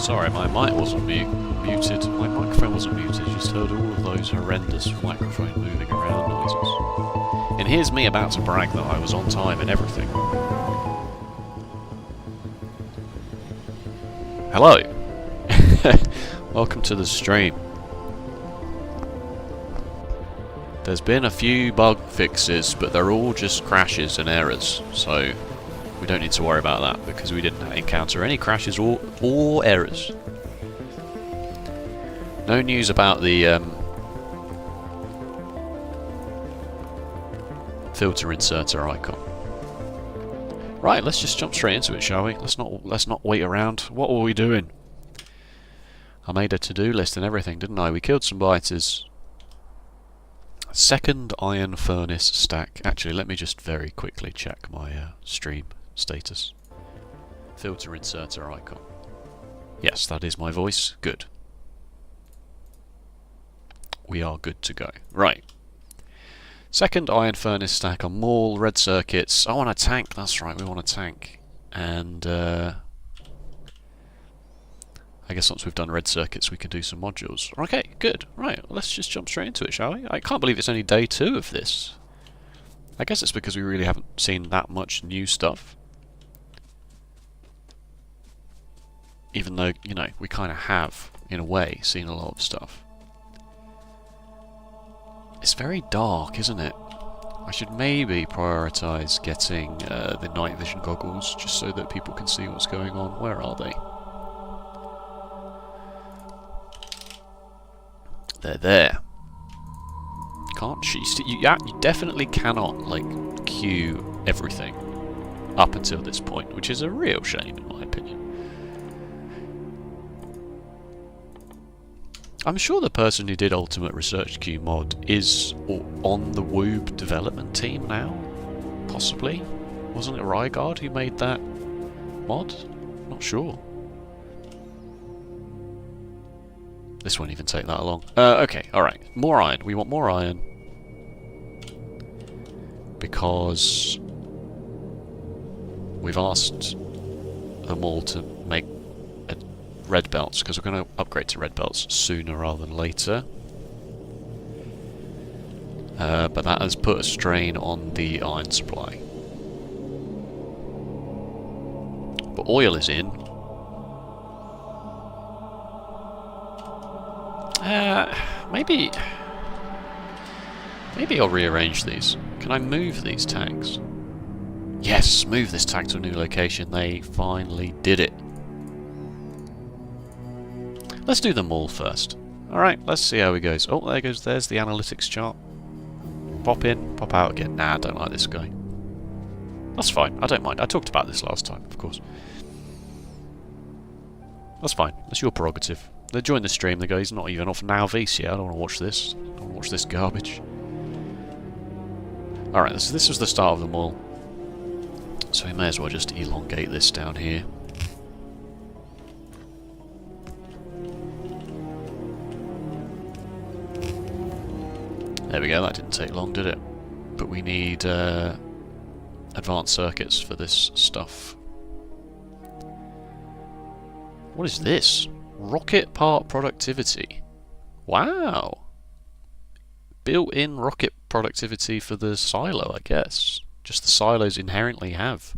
Sorry, my mic wasn't muted. My microphone wasn't muted. You just heard all of those horrendous microphone moving around noises. And here's me about to brag that I was on time and everything. Hello! Welcome to the stream. There's been a few bug fixes, but they're all just crashes and errors, so we don't need to worry about that because we didn't encounter any crashes or errors. No news about the filter inserter icon. Right, let's just jump straight into it, shall we? Let's not wait around. What were we doing? I made a to-do list and everything, didn't I? We killed some biters. Second iron furnace stack. Actually, let me just very quickly check my stream status. Filter inserter icon. Yes, that is my voice. Good. We are good to go. Right. Second iron furnace stack on Mall, red circuits. I want a tank. That's right, we want a tank. And I guess once we've done red circuits we can do some modules. Okay, good. Right, let's just jump straight into it, shall we? I can't believe it's only day 2 of this. I guess it's because we really haven't seen that much new stuff. Even though, you know, we kind of have, in a way, seen a lot of stuff. It's very dark, isn't it? I should maybe prioritise getting the night vision goggles, just so that people can see what's going on. Where are they? They're there. Can't you definitely cannot, like, queue everything up until this point, which is a real shame in my opinion. I'm sure the person who did Ultimate Research Queue mod is on the Wube development team now, possibly. Wasn't it Rygaard who made that mod? Not sure. This won't even take that long. Okay, alright. More iron. We want more iron. Because we've asked them all to make red belts, because we're going to upgrade to red belts sooner rather than later. But that has put a strain on the iron supply. But oil is in. Maybe I'll rearrange these. Can I move these tags? Yes, move this tag to a new location. They finally did it. Let's do them all first. Alright, let's see how it goes. Oh, there's the analytics chart. Pop in, pop out again. Nah, I don't like this guy. That's fine, I don't mind. I talked about this last time, of course. That's fine, that's your prerogative. They join the stream, they go, he's not even off Now VC yet, I don't want to watch this. I don't want to watch this garbage. Alright, this was the start of them all. So we may as well just elongate this down here. There we go, that didn't take long, did it? But we need advanced circuits for this stuff. What is this? Rocket part productivity. Wow! Built-in rocket productivity for the silo, I guess. Just the silos inherently have.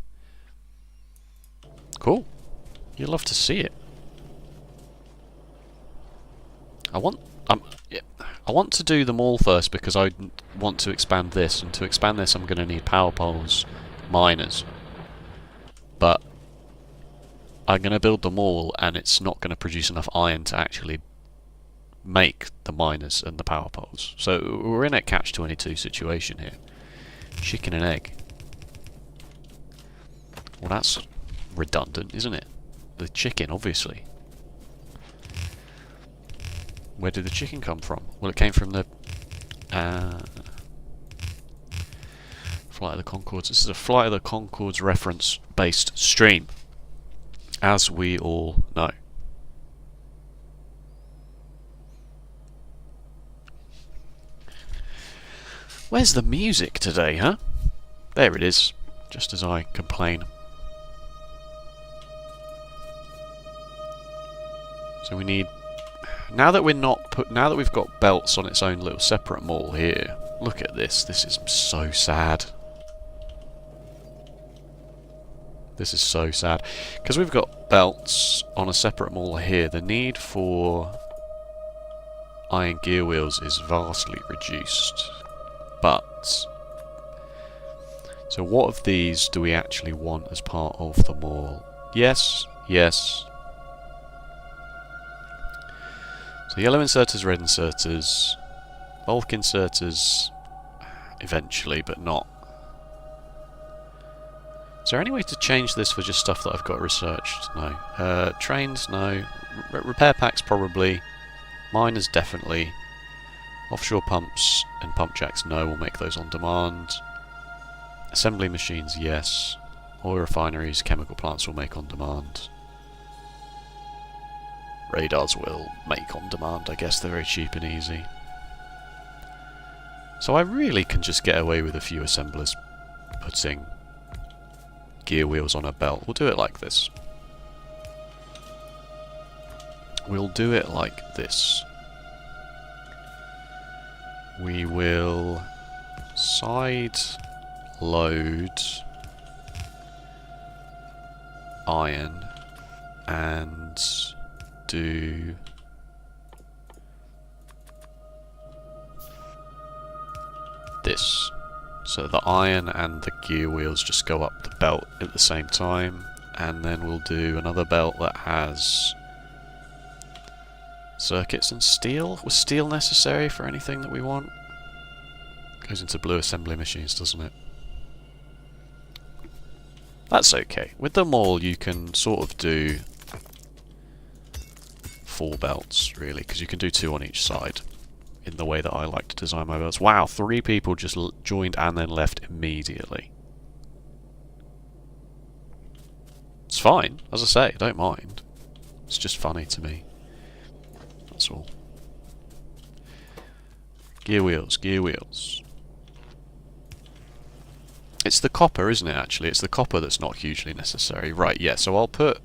Cool. You'll love to see it. I want to do them all first because I want to expand this, and to expand this I'm going to need power poles, miners. But I'm going to build them all and it's not going to produce enough iron to actually make the miners and the power poles. So we're in a catch-22 situation here. Chicken and egg. Well, that's redundant, isn't it? The chicken, obviously. Where did the chicken come from? Well, it came from the Flight of the Conchords. This is a Flight of the Conchords reference-based stream, as we all know. Where's the music today, huh? There it is, just as I complain. So we need... Now that we've got belts on its own little separate mall here, look at this. This is so sad. This is so sad. Because we've got belts on a separate mall here, the need for iron gear wheels is vastly reduced. But... So what of these do we actually want as part of the mall? Yes, yes. So yellow inserters, red inserters, bulk inserters, eventually, but not. Is there any way to change this for just stuff that I've got researched? No. Trains, no. Repair packs, probably. Miners, definitely. Offshore pumps and pump jacks, no. We'll make those on demand. Assembly machines, yes. Oil refineries, chemical plants will make on demand. Radars will make on demand, I guess. They're very cheap and easy. So I really can just get away with a few assemblers putting gear wheels on a belt. We'll do it like this. We'll do it like this. We will side load iron and do this. So the iron and the gear wheels just go up the belt at the same time, and then we'll do another belt that has circuits and steel. Was steel necessary for anything that we want? Goes into blue assembly machines, doesn't it? That's okay. With them all you can sort of do 4 belts, really, because you can do 2 on each side in the way that I like to design my belts. Wow, 3 people just joined and then left immediately. It's fine, as I say, I don't mind. It's just funny to me. That's all. Gear wheels, gear wheels. It's the copper, isn't it, actually? It's the copper that's not hugely necessary. Right, yeah, so I'll put...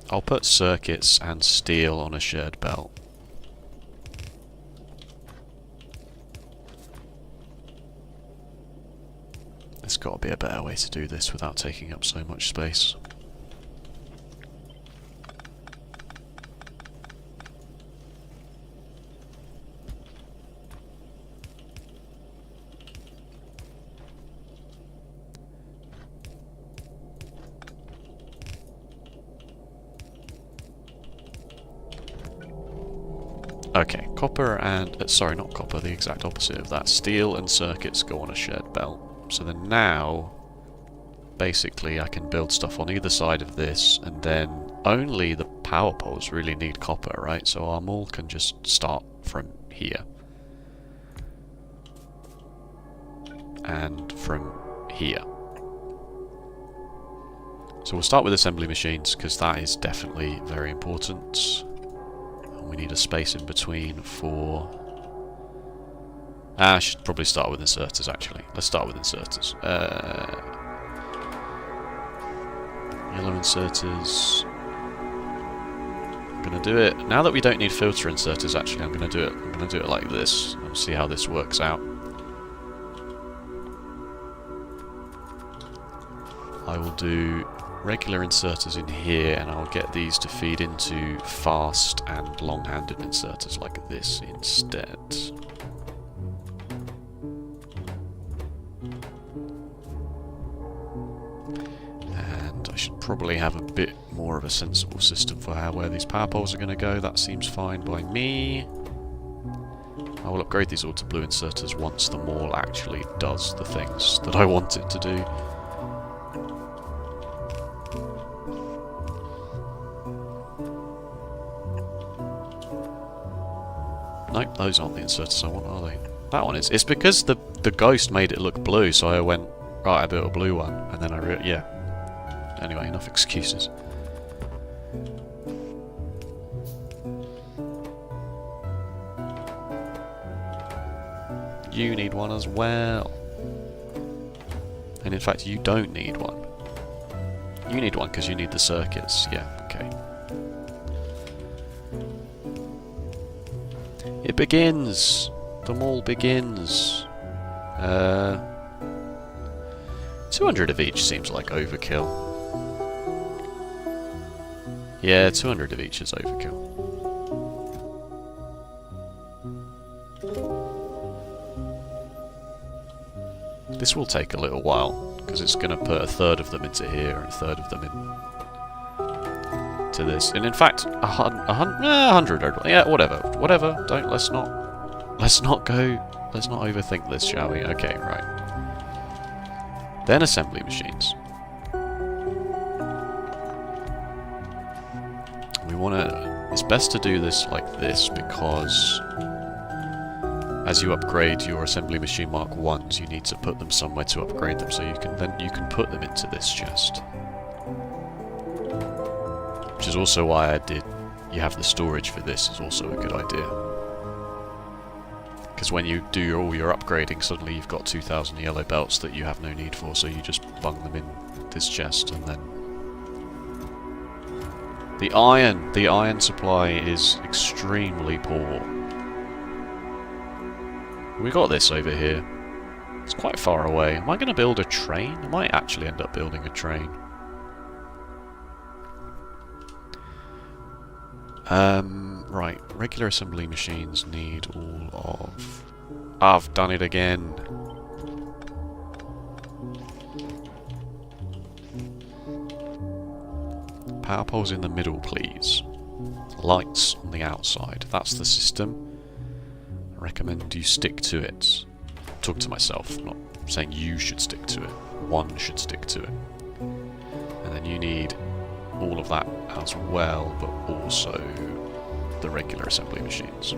I'll put circuits and steel on a shared belt. There's got to be a better way to do this without taking up so much space. Okay, copper and... sorry, not copper, the exact opposite of that. Steel and circuits go on a shared belt. So then now, basically I can build stuff on either side of this, and then only the power poles really need copper, right? So our mall can just start from here. And from here. So we'll start with assembly machines, because that is definitely very important. We need a space in between for... I should probably start with inserters, actually. Let's start with inserters. Yellow inserters. I'm going to do it... Now that we don't need filter inserters, actually, I'm going to do it. I'm going to do it like this. And see how this works out. I will do regular inserters in here, and I'll get these to feed into fast and long-handed inserters like this instead. And I should probably have a bit more of a sensible system for where these power poles are going to go. That seems fine by me. I will upgrade these all to blue inserters once the mall actually does the things that I want it to do. Nope, those aren't the inserters I want, are they? That one is. It's because the ghost made it look blue, so I went, right, I built a blue one, and then yeah. Anyway, enough excuses. You need one as well. And in fact, you don't need one. You need one because you need the circuits. Yeah, okay. It begins! The mall begins! 200 of each seems like overkill. Yeah, 200 of each is overkill. This will take a little while, because it's going to put a third of them into here and a third of them into this. And in fact, 100, yeah, whatever. Let's not overthink this, shall we? Okay, right. Then assembly machines. It's best to do this like this because as you upgrade your assembly machine Mark 1s, you need to put them somewhere to upgrade them, so you can put them into this chest. Which is also why you have the storage for this is also a good idea. Because when you do all your upgrading, suddenly you've got 2,000 yellow belts that you have no need for, so you just bung them in this chest and then... The iron supply is extremely poor. We got this over here. It's quite far away. Am I going to build a train? I might actually end up building a train. Right. Regular assembly machines need all of... I've done it again. Power poles in the middle, please. Lights on the outside. That's the system. I recommend you stick to it. Talk to myself, not saying you should stick to it. One should stick to it. And then you need all of that as well, but also the regular assembly machines.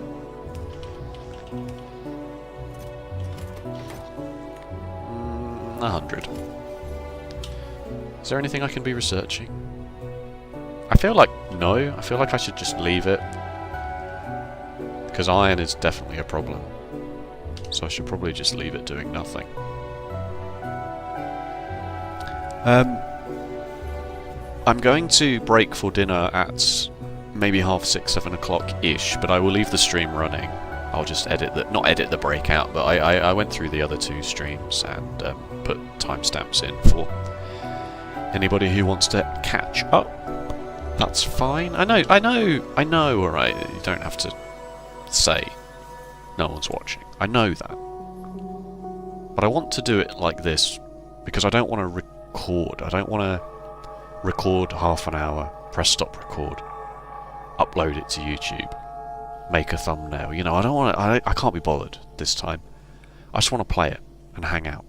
100. Is there anything I can be researching? I feel like no. I feel like I should just leave it. Because iron is definitely a problem. So I should probably just leave it doing nothing. I'm going to break for dinner at maybe 6:30, 7 o'clock-ish, but I will leave the stream running. I'll just edit the... not edit the break out, but I went through the other two streams and put timestamps in for anybody who wants to catch up. That's fine. I know, alright, you don't have to say no one's watching. I know that. But I want to do it like this because I don't want to record. I don't want to record half an hour, press stop record, upload it to YouTube, make a thumbnail. You know, I don't want to, I can't be bothered this time. I just want to play it and hang out.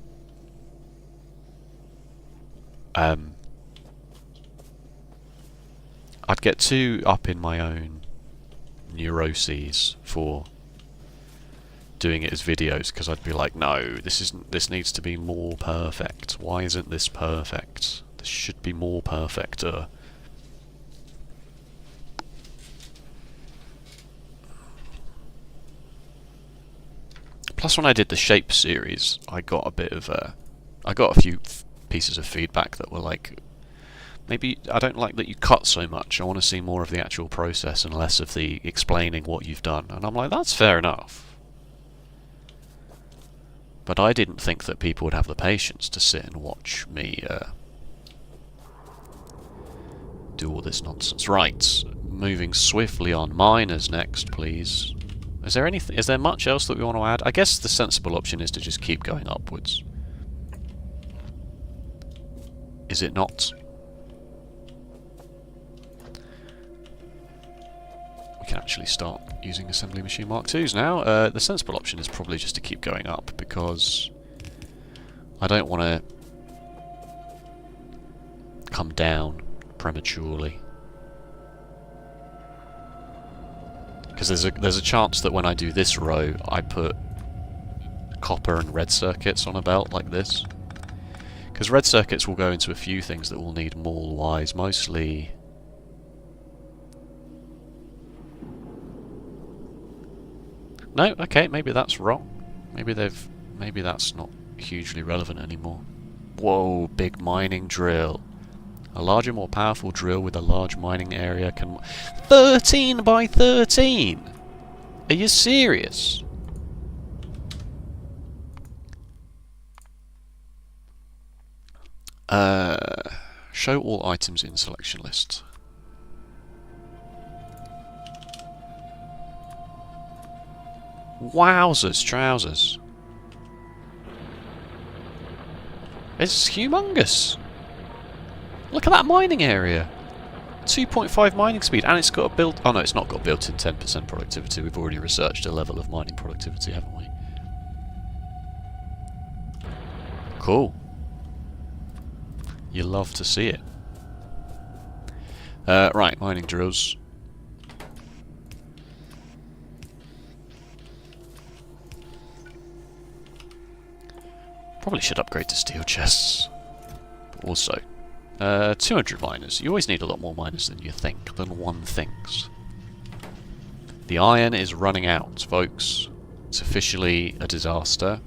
I'd get too up in my own neuroses for doing it as videos because I'd be like, no, this needs to be more perfect. Why isn't this perfect? This should be more perfecter. Plus, when I did the shape series, I got a bit of I got a few pieces of feedback that were like, maybe I don't like that you cut so much. I want to see more of the actual process and less of the explaining what you've done. And I'm like, that's fair enough. But I didn't think that people would have the patience to sit and watch me do all this nonsense. Right, moving swiftly on. Miners next, please. Is there much else that we want to add? I guess the sensible option is to just keep going upwards. Is it not? We can actually start using assembly machine Mark 2s now. The sensible option is probably just to keep going up because I don't want to come down prematurely. Because there's a chance that when I do this row, I put copper and red circuits on a belt like this. Because red circuits will go into a few things that will need mall-wise, mostly... No, okay, maybe that's wrong. Maybe that's not hugely relevant anymore. Whoa, big mining drill. A larger, more powerful drill with a large mining area can... 13 by 13! Are you serious? Show all items in selection list. Wowzers, trousers. It's humongous. Look at that mining area. 2.5 mining speed, and it's got a built... Oh no, it's not got built-in 10% productivity. We've already researched a level of mining productivity, haven't we? Cool. You love to see it. Right, mining drills. Probably should upgrade to steel chests. But also, 200 miners. You always need a lot more miners than you think, than one thinks. The iron is running out, folks. It's officially a disaster.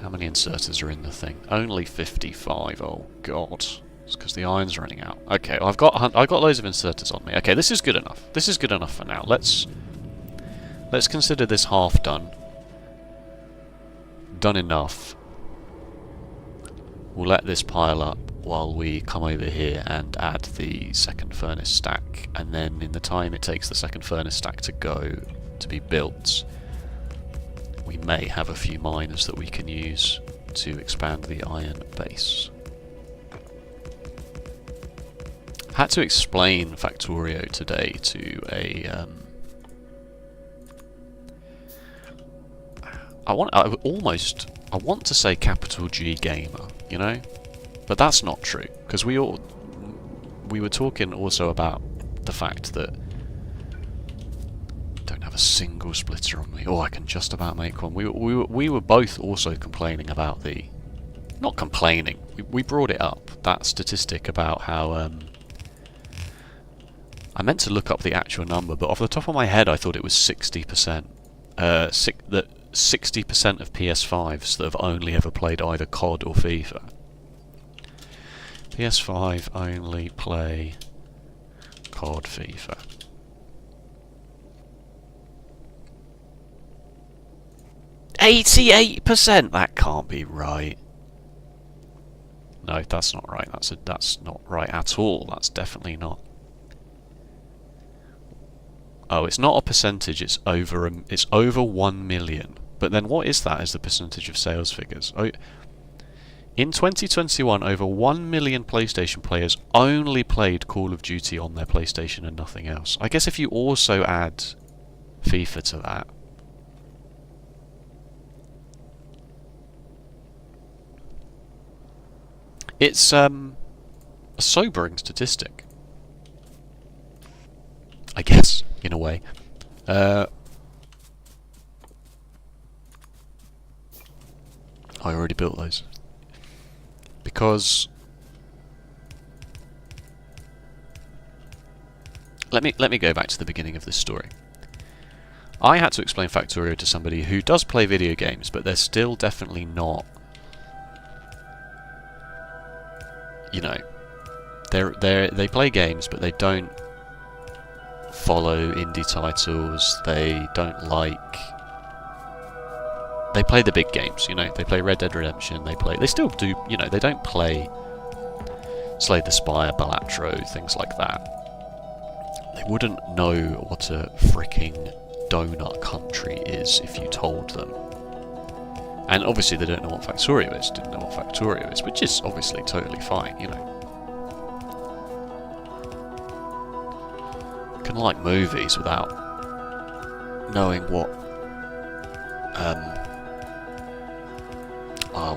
How many inserters are in the thing? Only 55. Oh god. It's because the iron's running out. Okay, well, I've got loads of inserters on me. Okay, this is good enough. This is good enough for now. Let's consider this half done. Done enough. We'll let this pile up while we come over here and add the second furnace stack, and then in the time it takes the second furnace stack to be built, we may have a few miners that we can use to expand the iron base. I had to explain Factorio today to a I want to say capital G gamer, you know, but that's not true, because we were talking also about the fact that I don't have a single splitter on me. Oh, I can just about make one. We were both also complaining about the... Not complaining, we brought it up, that statistic about how... I meant to look up the actual number, but off the top of my head I thought it was 60%. That 60% of PS5s that have only ever played either COD or FIFA. PS5 only play COD, FIFA. %! That can't be right. No, that's not right. That's not right at all. That's definitely not. Oh, it's not a percentage. It's over 1 million. But then what is that as the percentage of sales figures? Oh, in 2021, over 1 million PlayStation players only played Call of Duty on their PlayStation and nothing else. I guess if you also add FIFA to that, it's a sobering statistic, I guess, in a way. I already built those. Because... Let me go back to the beginning of this story. I had to explain Factorio to somebody who does play video games, but they're still definitely not... You know... They play games, but they don't follow indie titles, they don't like... They play the big games, you know, they play Red Dead Redemption, they still do, you know, they don't play Slay the Spire, Balatro, things like that. They wouldn't know what a freaking donut country is if you told them. And obviously they don't know what Factorio is, didn't know what Factorio is, which is obviously totally fine, you know. You can like movies without knowing what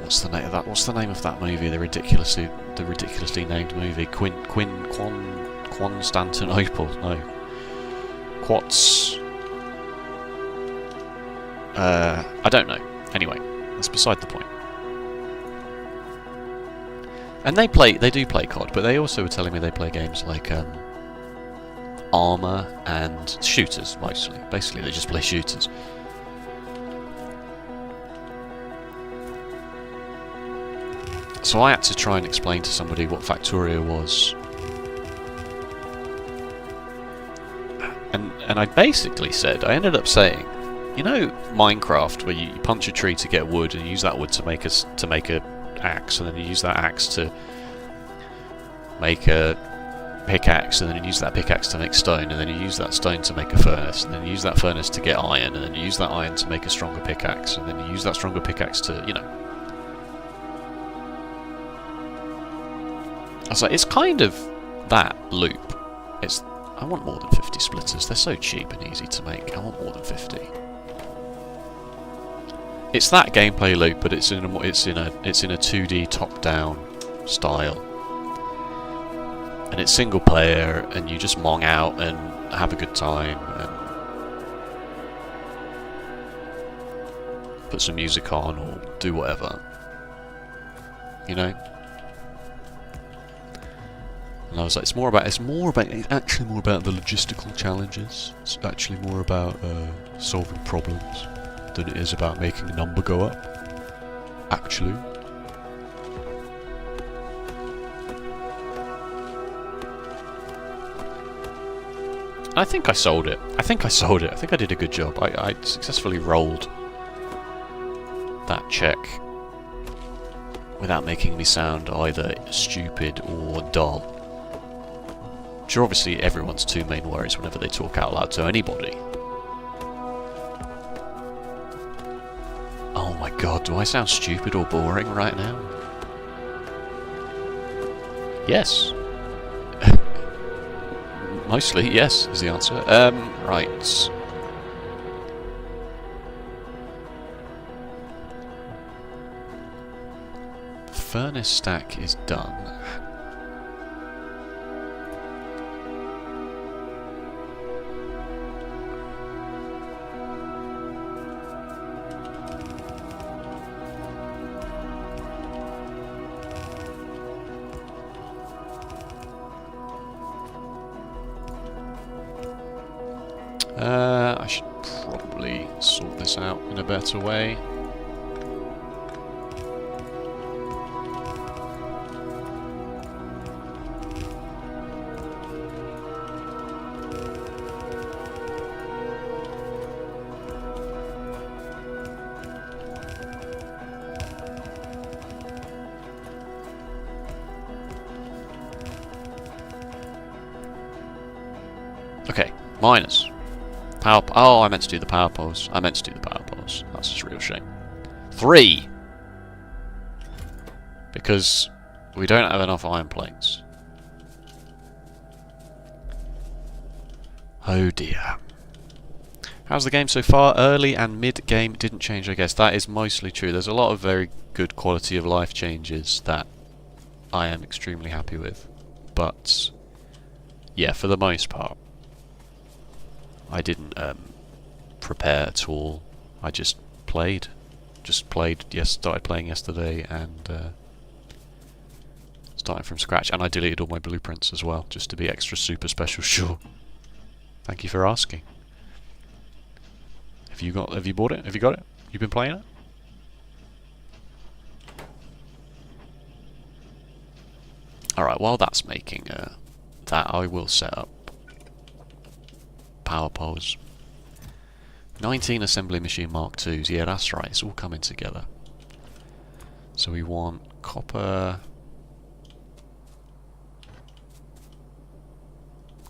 what's the name of that? What's the name of that movie? The ridiculously named movie. Constantinople. No. Quats. I don't know. Anyway, that's beside the point. And they do play COD, but they also were telling me they play games like Armour and shooters mostly. Basically, they just play shooters. So I had to try and explain to somebody what Factorio was. And I basically said, I ended up saying, you know Minecraft, where you punch a tree to get wood, and you use that wood to make a axe, and then you use that axe to make a pickaxe, and then you use that pickaxe to make stone, and then you use that stone to make a furnace, and then you use that furnace to get iron, and then you use that iron to make a stronger pickaxe, and then you use that stronger pickaxe to, you know. I was like, it's kind of that loop. I want more than 50 splitters. They're so cheap and easy to make. I want more than 50. It's that gameplay loop, but it's in a 2D top-down style, and it's single player, and you just mong out and have a good time and put some music on or do whatever, you know. And I was like, it's actually more about the logistical challenges. It's actually more about solving problems than it is about making a number go up. Actually. I think I sold it. I think I did a good job. I successfully rolled that check without making me sound either stupid or dull. Which are obviously everyone's two main worries whenever they talk out loud to anybody. Oh my god, do I sound stupid or boring right now? Yes. Mostly, yes, is the answer. Right. Furnace stack is done. I should probably sort this out in a better way. Okay, miners. Oh, I meant to do the power poles. That's a real shame. 3! Because we don't have enough iron plates. Oh dear. How's the game so far? Early and mid-game didn't change, I guess. That is mostly true. There's a lot of very good quality of life changes that I am extremely happy with. But, yeah, for the most part, I didn't prepare at all. I just played. Started playing yesterday and started from scratch. And I deleted all my blueprints as well, just to be extra super special sure. Thank you for asking. Have you bought it? Have you got it? You've been playing it? Alright, while that's making that, I will set up power poles. 19 assembly machine Mark IIs. Yeah, that's right. It's all coming together. So we want copper.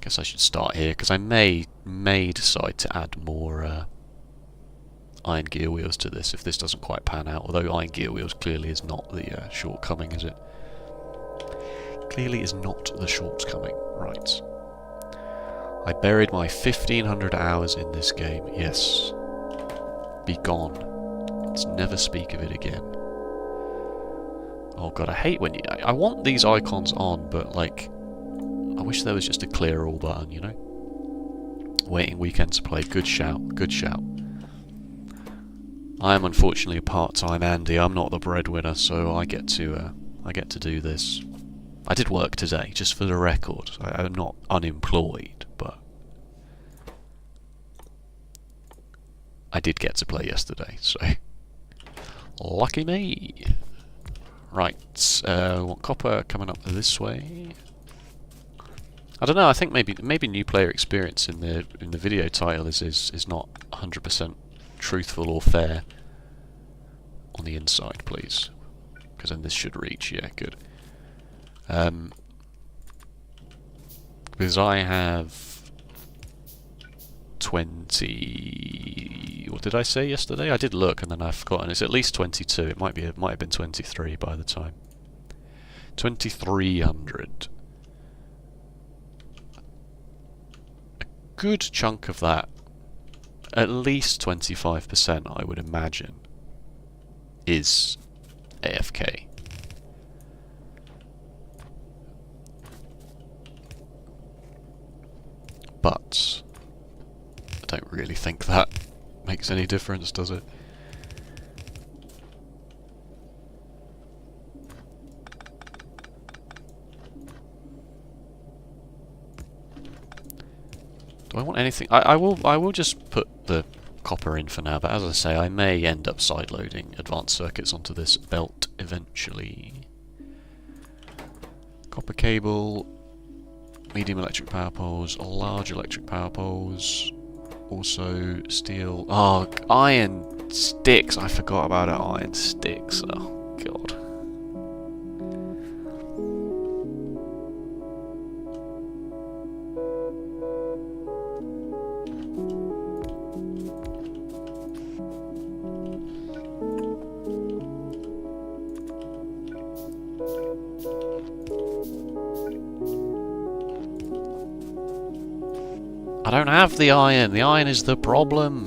Guess I should start here because I may decide to add more iron gear wheels to this if this doesn't quite pan out. Although iron gear wheels clearly is not the shortcoming, is it? Clearly is not the shortcoming. Right. I buried my 1500 hours in this game. Yes. Be gone. Let's never speak of it again. Oh god, I hate when I want these icons on, but like, I wish there was just a clear all button, you know? Waiting weekend to play. Good shout. Good shout. I am unfortunately a part-time Andy. I'm not the breadwinner, so I get to do this. I did work today, just for the record. I'm not unemployed, but I did get to play yesterday, so lucky me. Right, want copper coming up this way. I don't know. I think maybe new player experience in the video title is not 100% truthful or fair. On the inside, please, because then this should reach. Yeah, good. Because I have 20. What did I say yesterday? I did look and then I've forgotten. It's at least 22. It might have been 23 by the time. 2300. A good chunk of that, at least 25%, I would imagine, is AFK. But I don't really think that makes any difference, does it? Do I want anything? I will just put the copper in for now, but as I say, I may end up sideloading advanced circuits onto this belt eventually. Copper cable, medium electric power poles, large electric power poles, also steel. Oh, iron sticks! I forgot about it. Iron sticks. Oh god. I don't have the iron. The iron is the problem.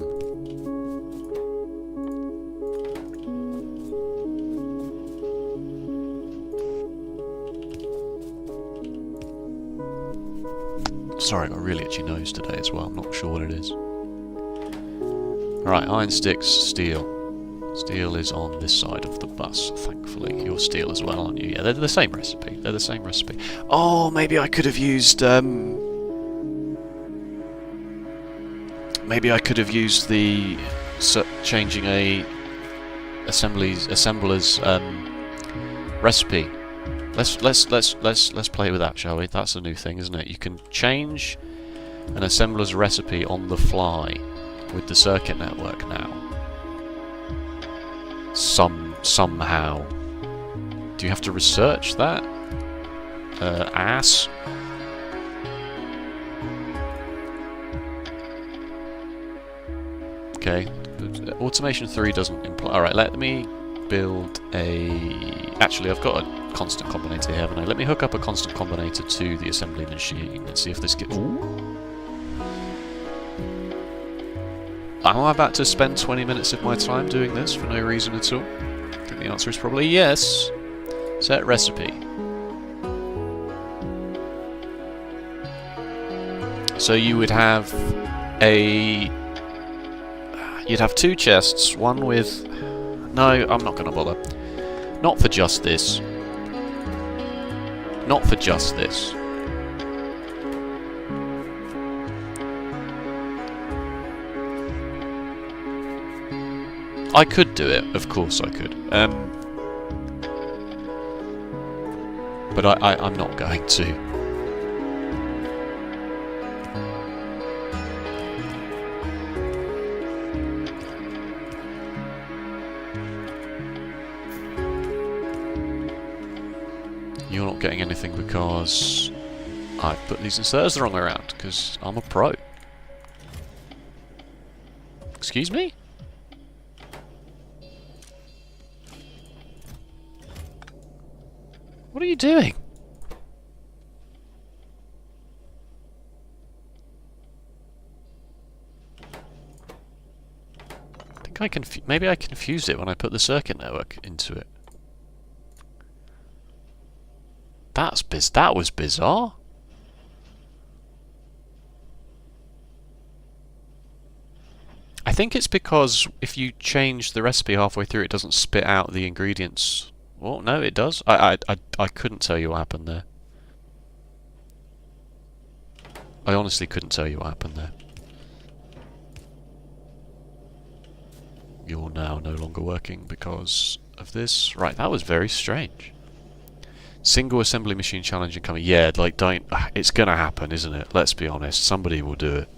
Sorry, I got a really itchy nose today as well. I'm not sure what it is. Alright, iron sticks, steel. Steel is on this side of the bus, thankfully. You're steel as well, aren't you? Yeah, they're the same recipe. They're the same recipe. Oh, maybe I could have used, maybe I could have used the changing a assembler's recipe. Let's play with that, shall we? That's a new thing, isn't it? You can change an assembler's recipe on the fly with the circuit network now. Somehow. Do you have to research that? Ass. Okay. Automation 3 doesn't imply... Alright, let me build a... Actually, I've got a constant combinator here, haven't I? Let me hook up a constant combinator to the assembly machine and see if this gets... Ooh. Am I about to spend 20 minutes of my time doing this for no reason at all? I think the answer is probably yes. Set recipe. So you would have a... You'd have two chests, one with... No, I'm not going to bother. Not for just this. Not for just this. I could do it, of course I could. But I'm not going to. You're not getting anything because I put these inserters the wrong way around, because I'm a pro. Excuse me? What are you doing? I think maybe I confused it when I put the circuit network into it. That was bizarre. I think it's because if you change the recipe halfway through, it doesn't spit out the ingredients. Well, no, it does. I couldn't tell you what happened there. I honestly couldn't tell you what happened there. You're now no longer working because of this. Right, that was very strange. Single assembly machine challenge incoming. Yeah, like, don't... It's gonna happen, isn't it? Let's be honest. Somebody will do it.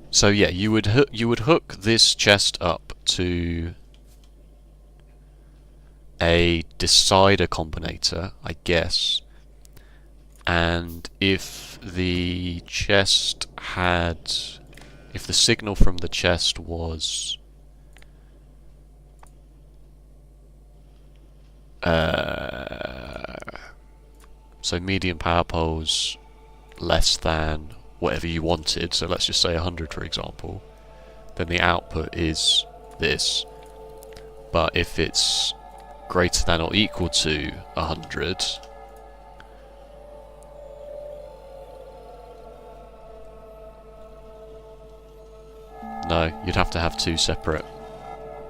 So yeah, you would hook this chest up to a decider combinator, I guess. And if the chest had... If the signal from the chest was... so medium power poles less than whatever you wanted, so let's just say 100 for example, then the output is this. But if it's greater than or equal to 100, no, you'd have to have two separate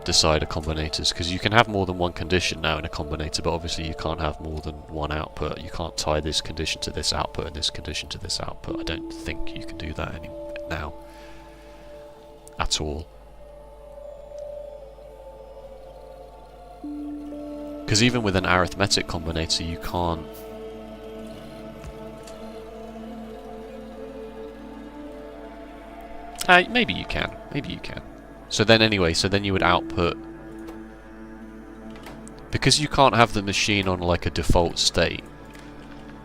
decider combinators, because you can have more than one condition now in a combinator, but obviously you can't have more than one output. You can't tie this condition to this output and this condition to this output. I don't think you can do that now at all, because even with an arithmetic combinator you can't. Maybe you can. So then anyway, you would output... Because you can't have the machine on like a default state,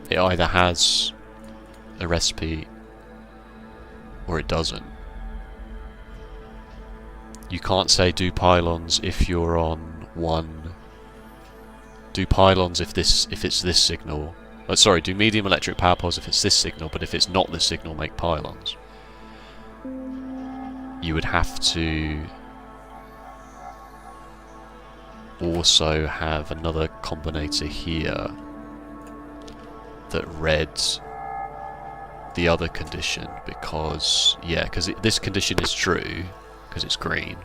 it either has a recipe or it doesn't. You can't say do pylons if you're on one... Do pylons if it's this signal. Oh, sorry, do medium electric power poles if it's this signal, but if it's not this signal, make pylons. You would have to also have another combinator here that read the other condition, because, yeah, because this condition is true, because it's green.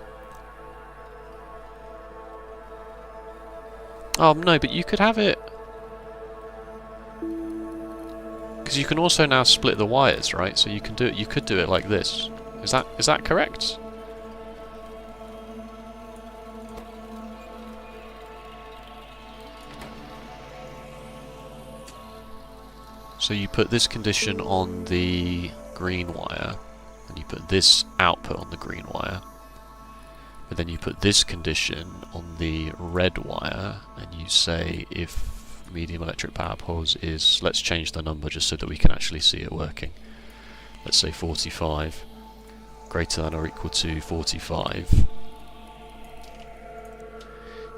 Oh, no, but you could have it... Because you can also now split the wires, right? So you can do it. You could do it like this. Is that correct? So you put this condition on the green wire, and you put this output on the green wire, but then you put this condition on the red wire, and you say if medium electric power poles is, let's change the number just so that we can actually see it working. Let's say 45, greater than or equal to 45.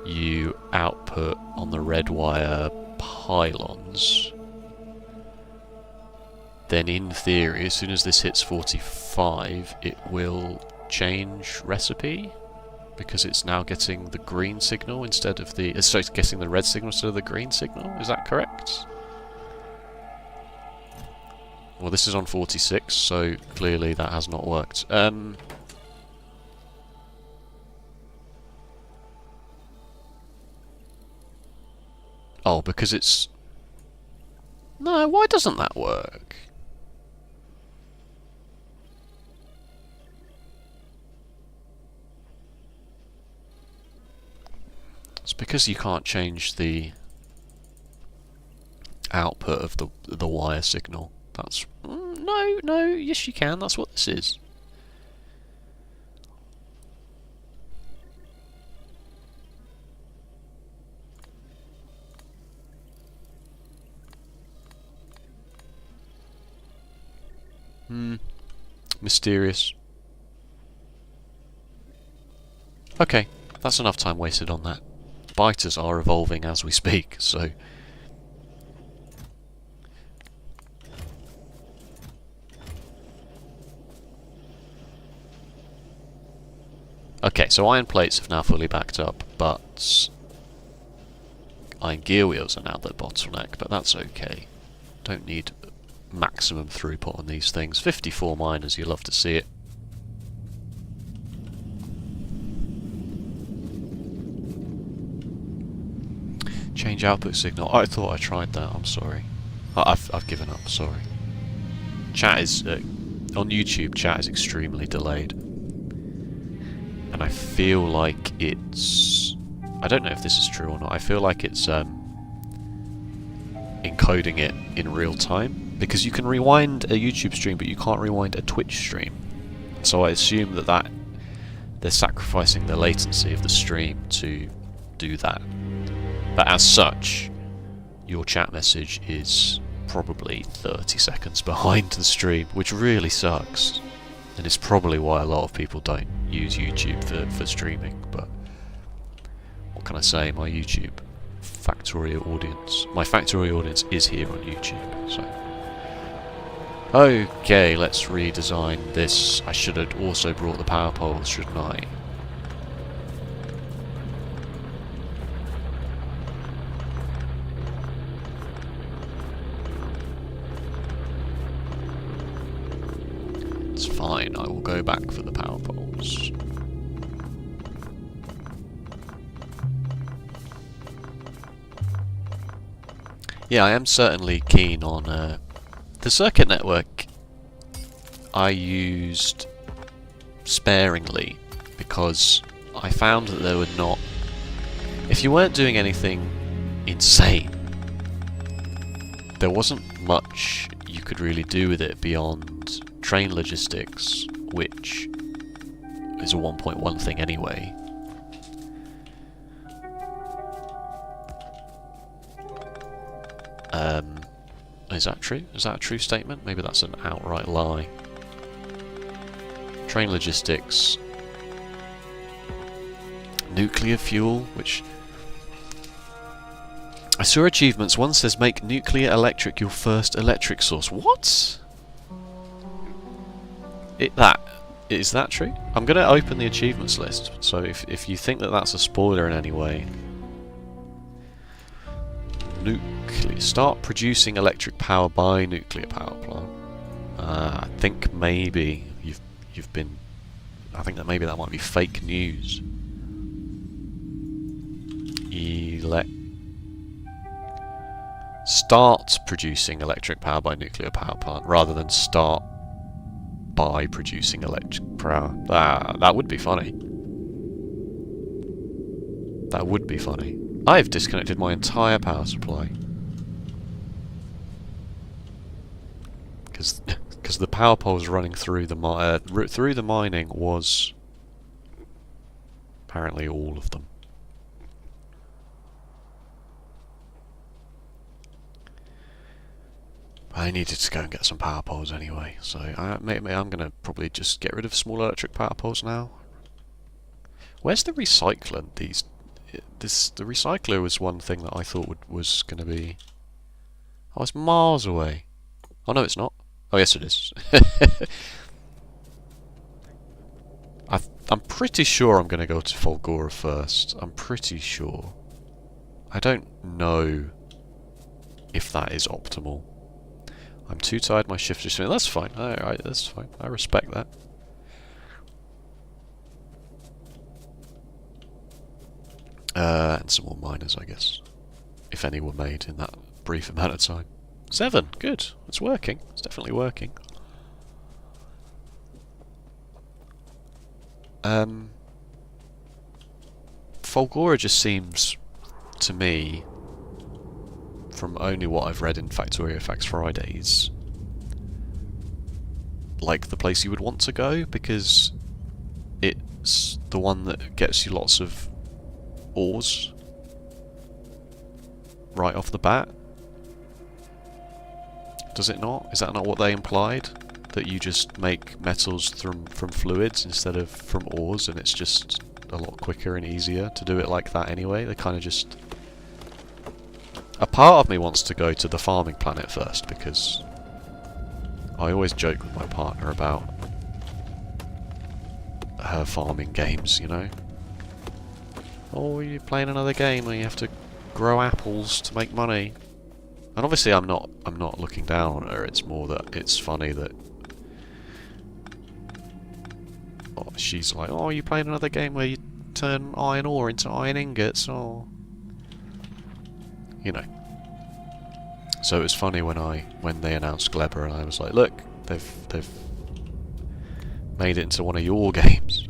You output on the red wire pylons. Then in theory, as soon as this hits 45, it will change recipe, because it's now getting the green signal instead of the... sorry, it's getting the red signal instead of the green signal. Is that correct? Well, this is on 46, so clearly that has not worked. Oh, because it's... No, why doesn't that work? It's because you can't change the output of the wire signal. That's... No, yes you can, that's what this is. Mysterious. Okay, that's enough time wasted on that. Biters are evolving as we speak, so... Okay, so iron plates have now fully backed up, but... Iron gear wheels are now the bottleneck, but that's okay. Don't need maximum throughput on these things. 54 miners, you love to see it. Change output signal. I thought I tried that, I'm sorry. I've given up, sorry. Chat is... on YouTube, chat is extremely delayed. and I feel like it's... I don't know if this is true or not. I feel like it's encoding it in real time, because you can rewind a YouTube stream but you can't rewind a Twitch stream. So I assume that they're sacrificing the latency of the stream to do that. But as such, your chat message is probably 30 seconds behind the stream, which really sucks. And it's probably why a lot of people don't use YouTube for streaming. But what can I say? My Factorio audience is here on YouTube. So, okay, let's redesign this. I should have also brought the power poles, shouldn't I? It's fine, I will go back for the power poles. Yeah, I am certainly keen on the circuit network. I used sparingly because I found that there were not... If you weren't doing anything insane, there wasn't much you could really do with it beyond train logistics, which is a 1.1 thing anyway. Is that true? Is that a true statement? Maybe that's an outright lie. Train logistics. Nuclear fuel, which... I saw achievements. One says make nuclear electric your first electric source. What? Is that true? I'm going to open the achievements list, so if you think that that's a spoiler in any way... Start producing electric power by nuclear power plant. I think maybe you've been... I think that maybe that might be fake news. Start producing electric power by nuclear power plant rather than start by producing electric power. That would be funny. That would be funny. I've disconnected my entire power supply. Because the power poles running through the mining was apparently all of them. I needed to go and get some power poles anyway, so I'm gonna probably just get rid of small electric power poles now. Where's the recycler? The recycler was one thing that I thought was gonna be... Oh, it's miles away. Oh no, it's not. Oh yes, it is. I'm pretty sure I'm gonna go to Fulgora first. I'm pretty sure. I don't know if that is optimal. I'm too tired, my shift is... That's fine, alright, that's fine. I respect that. And some more miners, I guess. If any were made in that brief amount of time. 7, good. It's working. It's definitely working. Fulgora just seems, to me, from only what I've read in Factorio Facts Fridays, like the place you would want to go, because it's the one that gets you lots of ores right off the bat. Does it not? Is that not what they implied? That you just make metals from fluids instead of from ores, and it's just a lot quicker and easier to do it like that anyway? They kind of just... A part of me wants to go to the farming planet first, because I always joke with my partner about her farming games, you know? Oh, you're playing another game where you have to grow apples to make money. And obviously I'm not looking down on her, it's more that it's funny that she's like, oh, you playing another game where you turn iron ore into iron ingots, or... You know. So it was funny when they announced Glebber, and I was like, look, they've made it into one of your games.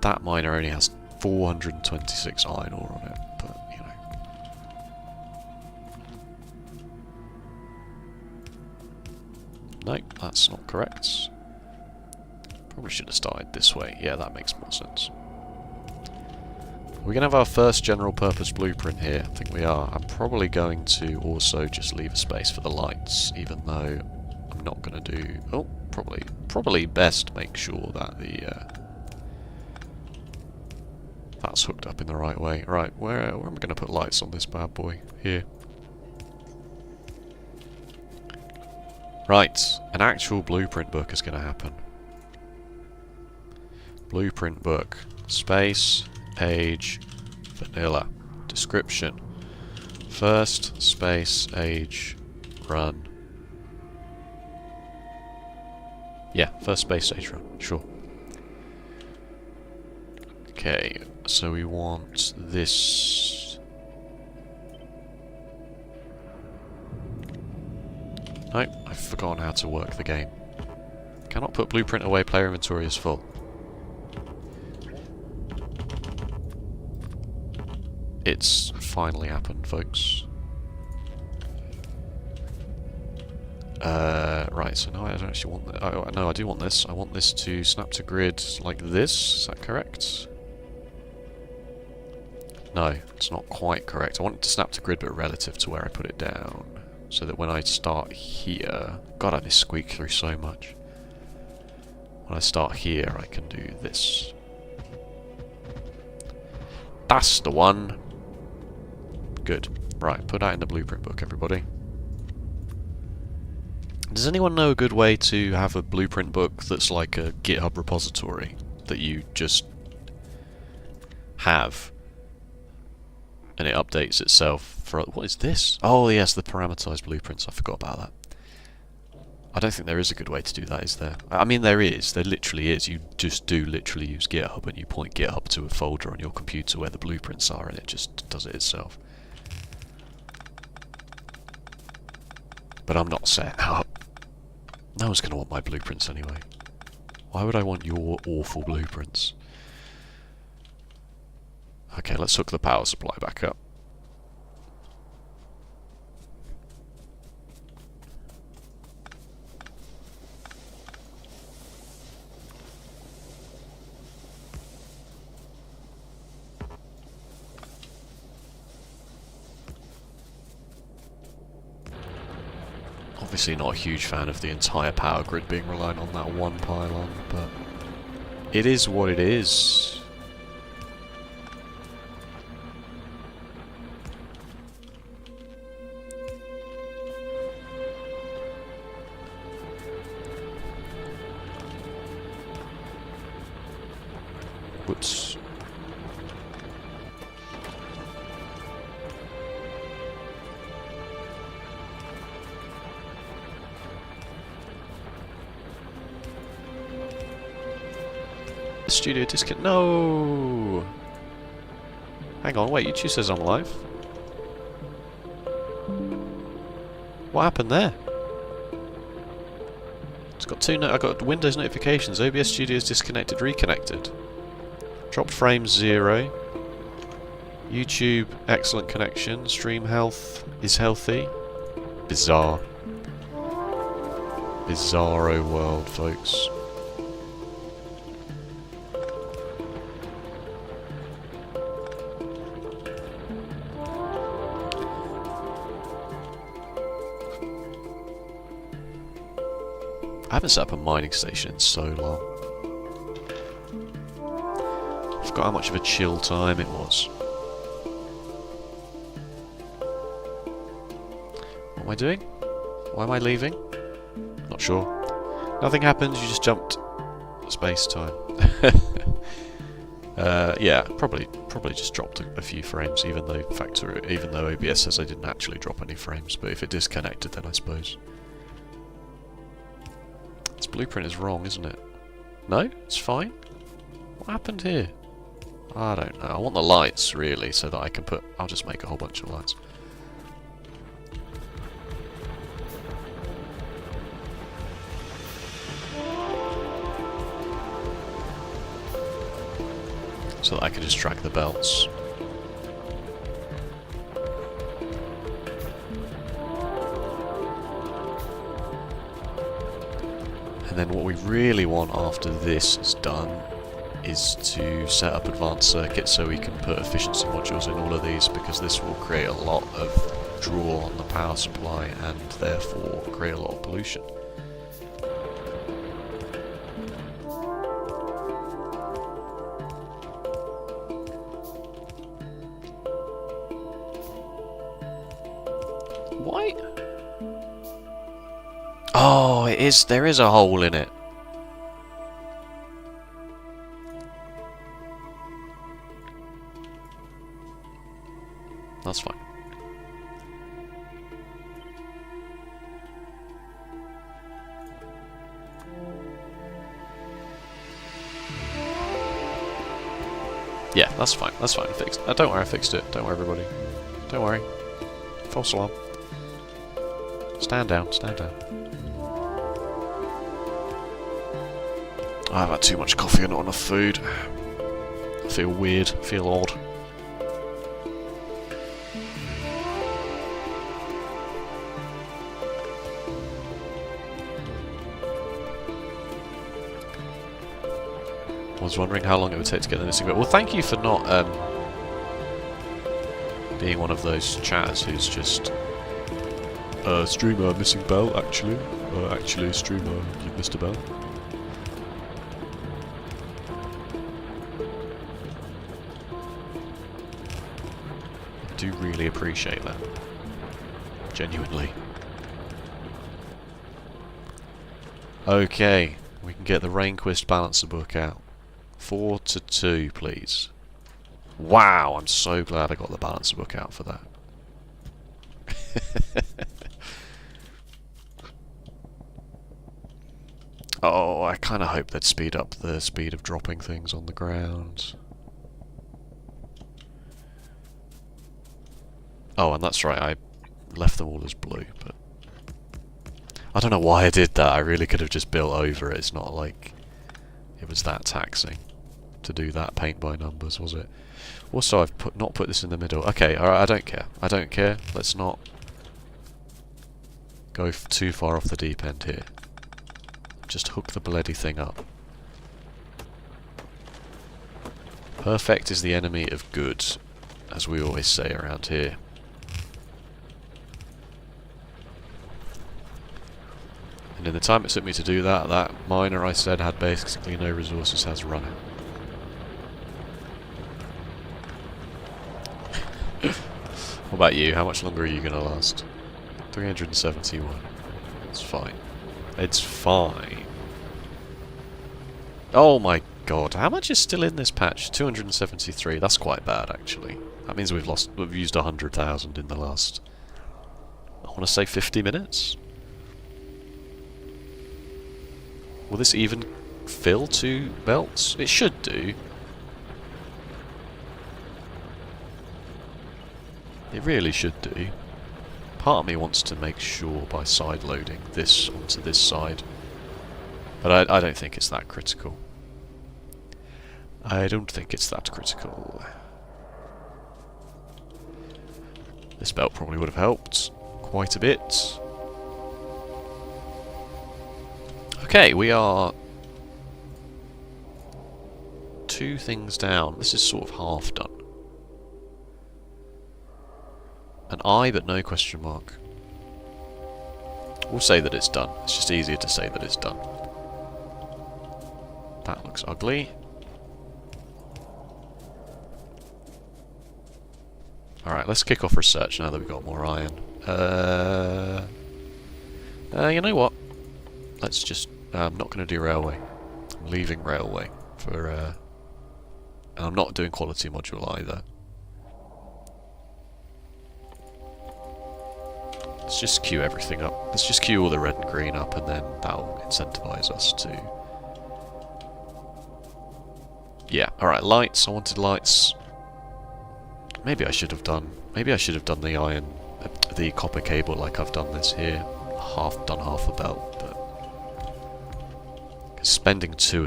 That miner only has 426 iron ore on it, but, you know. Nope, that's not correct. Probably should have started this way. Yeah, that makes more sense. We're going to have our first general purpose blueprint here. I think we are. I'm probably going to also just leave a space for the lights, even though I'm not going to do... Oh, probably best make sure that the... that's hooked up in the right way. Right, where am I going to put lights on this bad boy? Here. Right, an actual blueprint book is going to happen. Blueprint book. Space Age Vanilla. Description. First Space Age run. Yeah, first Space Age run, sure. Okay, so we want this. Nope, I've forgotten how to work the game. Cannot put blueprint away, player inventory is full. It's finally happened, folks. Right, so now I don't actually want that. No, I do want this. I want this to snap to grid like this. Is that correct? No, it's not quite correct. I want it to snap to grid, but relative to where I put it down. So that when I start here... God, I just squeak through so much. When I start here, I can do this. That's the one! Good. Right, put that in the blueprint book, everybody. Does anyone know a good way to have a blueprint book that's like a GitHub repository that you just have and it updates itself for... What is this? Oh yes, the parameterized blueprints. I forgot about that. I don't think there is a good way to do that, is there? I mean, there is. There literally is. You just do literally use GitHub and you point GitHub to a folder on your computer where the blueprints are and it just does it itself. But I'm not setting up. No one's going to want my blueprints anyway. Why would I want your awful blueprints? Okay, let's hook the power supply back up. Obviously not a huge fan of the entire power grid being reliant on that one pylon, but it is what it is. Whoops. Studio disconnect. No! Hang on, wait, YouTube says I'm live. What happened there? It's got I got Windows notifications. OBS Studio is disconnected, reconnected. Dropped frame 0. YouTube, excellent connection. Stream health is healthy. Bizarre. Bizarro world, folks. I haven't set up a mining station in so long. I forgot how much of a chill time it was. What am I doing? Why am I leaving? Not sure. Nothing happens, you just jumped space time. Yeah, probably just dropped a few frames, even though OBS says I didn't actually drop any frames, but if it disconnected then I suppose. This blueprint is wrong, isn't it? No? It's fine? What happened here? I don't know. I want the lights, really, so that I can put... I'll just make a whole bunch of lights. so that I can just drag the belts. And then what we really want after this is done is to set up advanced circuits so we can put efficiency modules in all of these, because this will create a lot of draw on the power supply and therefore create a lot of pollution. Why? Oh, it is. There is a hole in it. That's fine. Yeah, that's fine. That's fine. Fixed. Don't worry, I fixed it. Don't worry, everybody. Don't worry. False alarm. Stand down. Stand down. I've had too much coffee and not enough food. I feel weird. I feel odd. I was wondering how long it would take to get the missing belt. Well, thank you for not being one of those chatters who's just streamer missing belt. Actually, streamer, you've missed a belt. I do really appreciate that. Genuinely. Okay, we can get the Rainquist balancer book out. 4 to 2, please. Wow, I'm so glad I got the balancer book out for that. Oh, I kind of hope they'd speed up the speed of dropping things on the ground. Oh, and that's right, I left them all as blue, but I don't know why I did that. I really could have just built over it. It's not like it was that taxing to do that paint by numbers, was it? Also, I've not put this in the middle. Okay, alright, I don't care. I don't care. Let's not go too far off the deep end here. Just hook the bloody thing up. Perfect is the enemy of good, as we always say around here. And in the time it took me to do that, that miner I said had basically no resources has run out. What about you? How much longer are you going to last? 371. It's fine. It's fine. Oh my god, how much is still in this patch? 273. That's quite bad, actually. That means we've used 100,000 in the last, I want to say 50 minutes? Will this even fill 2 belts? It should do. It really should do. Part of me wants to make sure by side loading this onto this side. But I don't think it's that critical. I don't think it's that critical. This belt probably would have helped quite a bit. Okay, we are 2 things down. This is sort of half done. An eye, but no question mark. We'll say that it's done. It's just easier to say that it's done. That looks ugly. Alright, let's kick off research now that we've got more iron. You know what? Let's just... I'm not going to do railway. I'm leaving railway for... and I'm not doing quality module either. Let's just queue everything up. Let's just queue all the red and green up, and then that'll incentivize us to... Yeah, alright, lights. I wanted lights. Maybe I should have done... Maybe I should have done the iron... the copper cable like I've done this here. Done half a belt, but... Spending two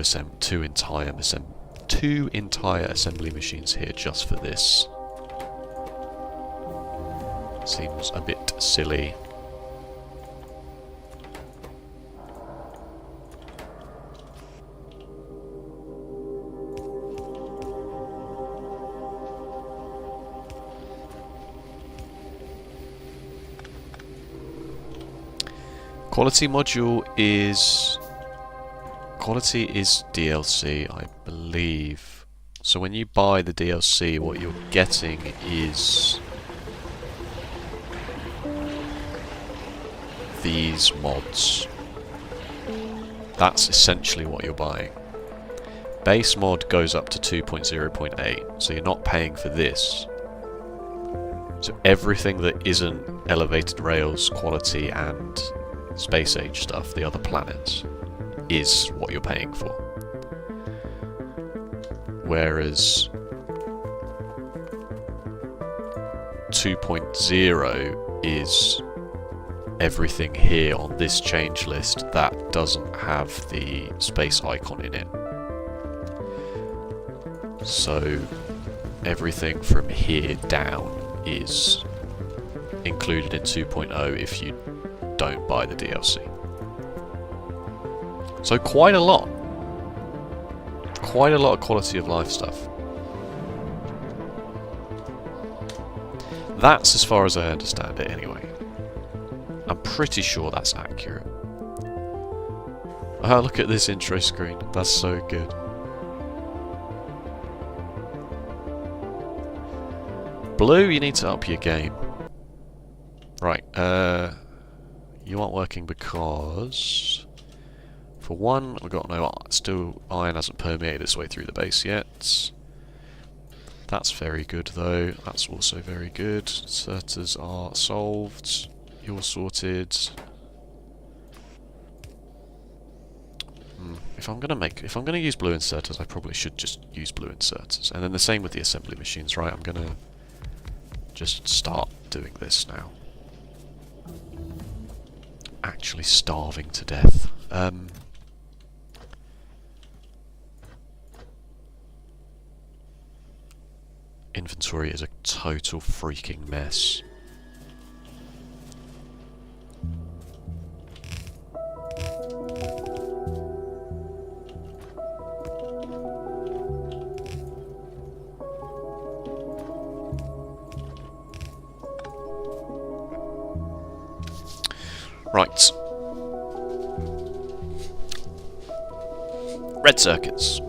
2 entire assembly machines here just for this. Seems a bit silly. Quality module is... Quality is DLC, I believe. So when you buy the DLC, what you're getting is... these mods. That's essentially what you're buying. Base mod goes up to 2.0.8, so you're not paying for this. So everything that isn't elevated rails, quality, and Space Age stuff, the other planets, is what you're paying for. Whereas 2.0 is everything here on this change list that doesn't have the space icon in it. So everything from here down is included in 2.0 if you don't buy the DLC. So quite a lot. Quite a lot of quality of life stuff. That's as far as I understand it anyway. I'm pretty sure that's accurate. Oh, look at this intro screen. That's so good. Blue, you need to up your game. Right, you aren't working because... For one, we've got no... Still, iron hasn't permeated its way through the base yet. That's very good, though. That's also very good. Certers are solved. You're sorted. If I'm gonna use blue inserters, I probably should just use blue inserters. And then the same with the assembly machines, right? I'm gonna just start doing this now. Actually starving to death. Inventory is a total freaking mess. Right. Red circuits.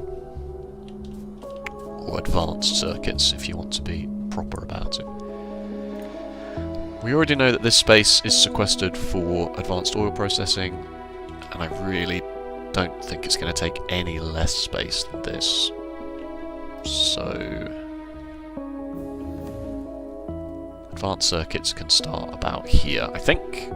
Or advanced circuits, if you want to be proper about it. We already know that this space is sequestered for advanced oil processing, and I really don't think it's going to take any less space than this. So... advanced circuits can start about here, I think.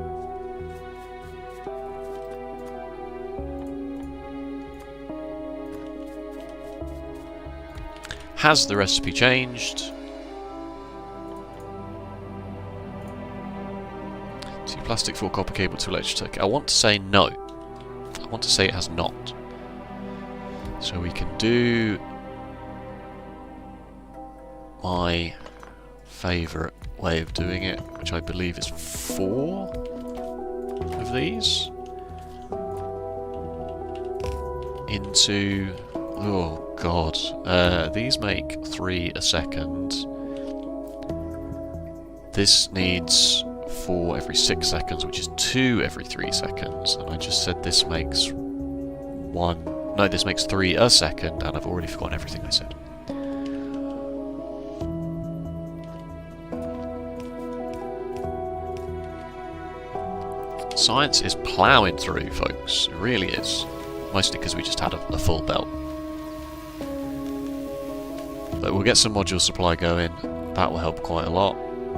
Has the recipe changed? 2 plastic, 4 copper cable, 2 electric circuit. I want to say no. I want to say it has not. So we can do my favourite way of doing it, which I believe is 4 of these into... oh god, these make 3 a second. This needs 4 every 6 seconds, which is 2 every 3 seconds, and I just said this makes 1... no, this makes 3 a second, and I've already forgotten everything I said. Science is ploughing through, folks. It really is. Mostly because we just had a full belt. But we'll get some module supply going. That will help quite a lot.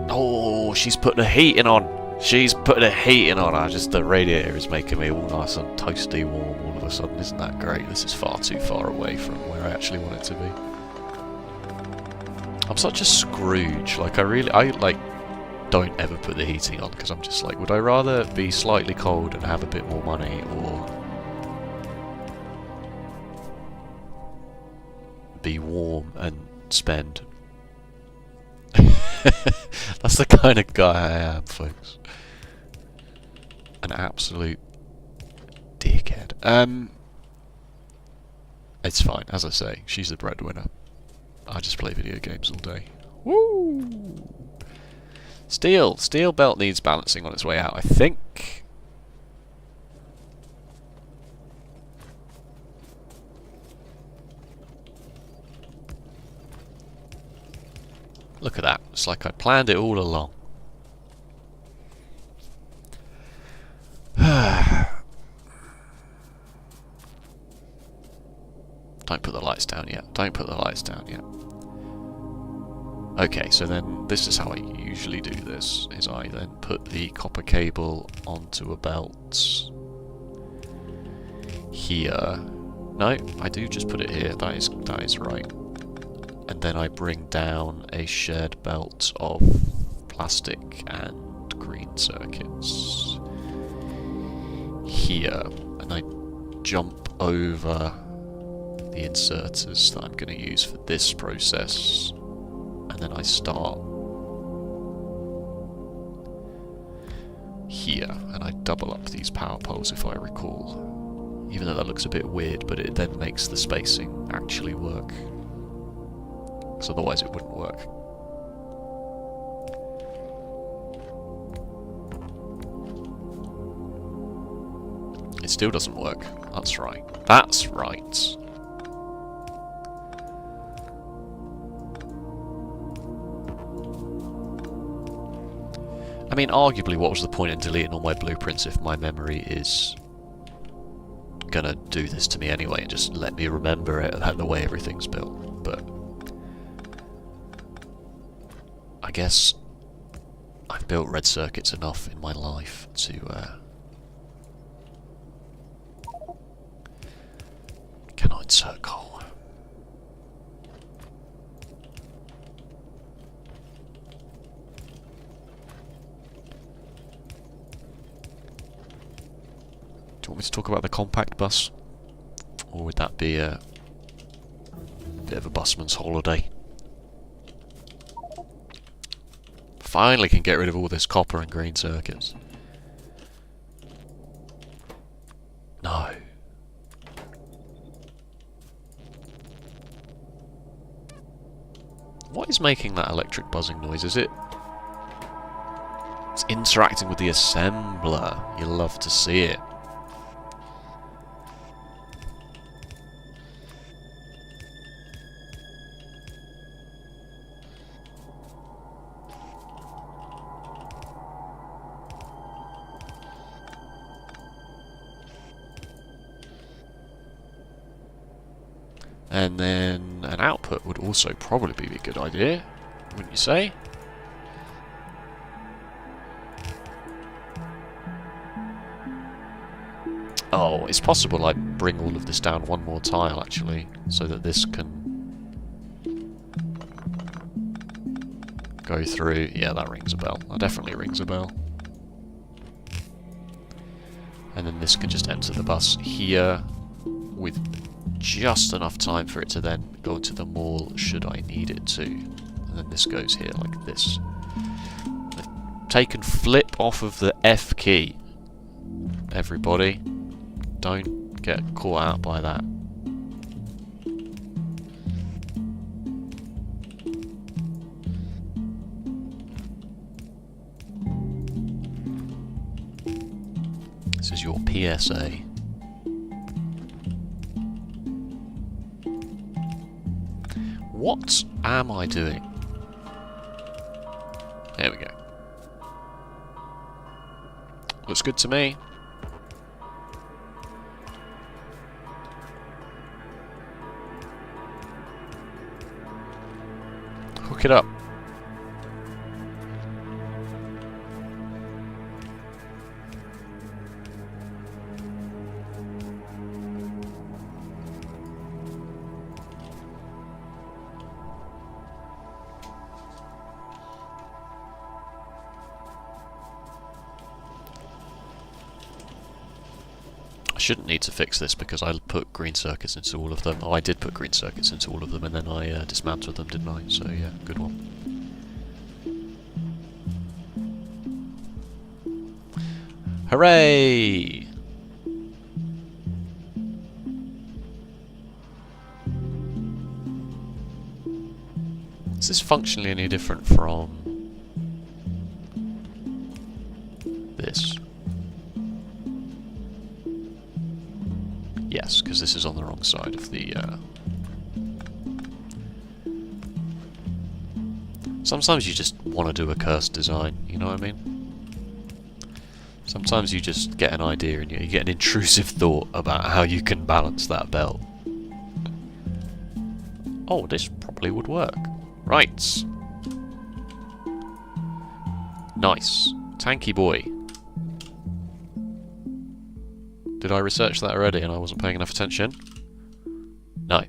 Oh, she's putting the heating on. She's putting the heating on. The radiator is making me all nice and toasty warm all of a sudden. Isn't that great? This is far too far away from where I actually want it to be. I'm such a Scrooge. Like, I don't ever put the heating on because I'm just like, would I rather be slightly cold and have a bit more money, or be home and spend. That's the kind of guy I am, folks. An absolute dickhead. It's fine, as I say, she's the breadwinner. I just play video games all day. Woo! Steel belt needs balancing on its way out, I think. Look at that. It's like I planned it all along. Don't put the lights down yet. Don't put the lights down yet. Okay, so then this is how I usually do this, is I then put the copper cable onto a belt here. No, I do just put it here, that is right. And then I bring down a shared belt of plastic and green circuits here, and I jump over the inserters that I'm going to use for this process, and then I start here, and I double up these power poles if I recall, even though that looks a bit weird, but it then makes the spacing actually work, because otherwise it wouldn't work. It still doesn't work. That's right. That's right. I mean, arguably, what was the point in deleting all my blueprints if my memory is gonna do this to me anyway and just let me remember it the way everything's built? But I guess I've built red circuits enough in my life to cannot insert coal. Do you want me to talk about the compact bus? Or would that be a bit of a busman's holiday? Finally can get rid of all this copper and green circuits. No. What is making that electric buzzing noise? Is it... It's interacting with the assembler. You love to see it. And then an output would also probably be a good idea, wouldn't you say? Oh, it's possible I bring all of this down one more tile, actually, so that this can go through. Yeah, that rings a bell. That definitely rings a bell. And then this can just enter the bus here with just enough time for it to then go into the mall should I need it to. And then this goes here like this. I've taken flip off of the F key. Everybody, don't get caught out by that. This is your PSA. What am I doing? There we go. Looks good to me. Hook it up. shouldn't need to fix this because I put green circuits into all of them. Oh, I did put green circuits into all of them and then I dismantled them, didn't I? So yeah, good one. Hooray! Is this functionally any different from this? Yes, because this is on the wrong side of the... Sometimes you just want to do a cursed design, you know what I mean? Sometimes you just get an idea and you get an intrusive thought about how you can balance that belt. Oh, this probably would work. Right. Nice. Tanky boy. Did I research that already and I wasn't paying enough attention? No.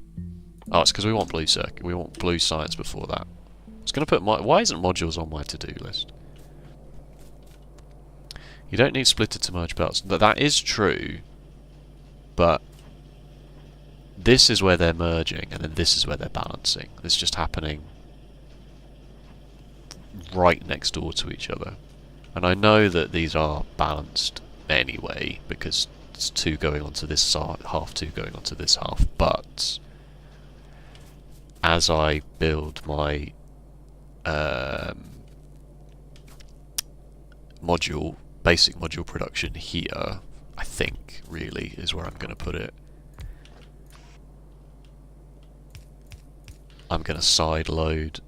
Oh, it's because we want blue circuit. We want blue science before that. I was going to put my... Why isn't modules on my to-do list? You don't need splitter to merge belts. That is true, but this is where they're merging, and then this is where they're balancing. It's just happening right next door to each other. And I know that these are balanced anyway, because it's 2 going onto this half, 2 going onto this half, but as I build my basic module production here, I think, really, is where I'm going to put it. I'm going to side load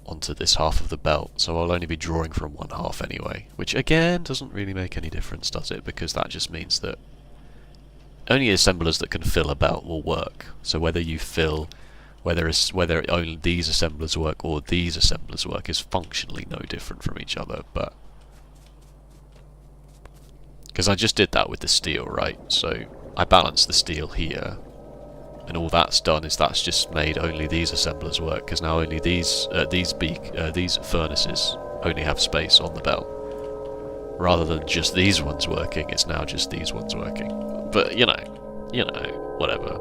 onto this half of the belt, so I'll only be drawing from one half anyway, which again doesn't really make any difference, does it? Because that just means that only assemblers that can fill a belt will work. So whether you fill, whether only these assemblers work or these assemblers work is functionally no different from each other, but because I just did that with the steel, right? So I balanced the steel here, and all that's done is that's just made only these assemblers work, because now only these furnaces only have space on the belt. Rather than just these ones working, it's now just these ones working. But you know, whatever.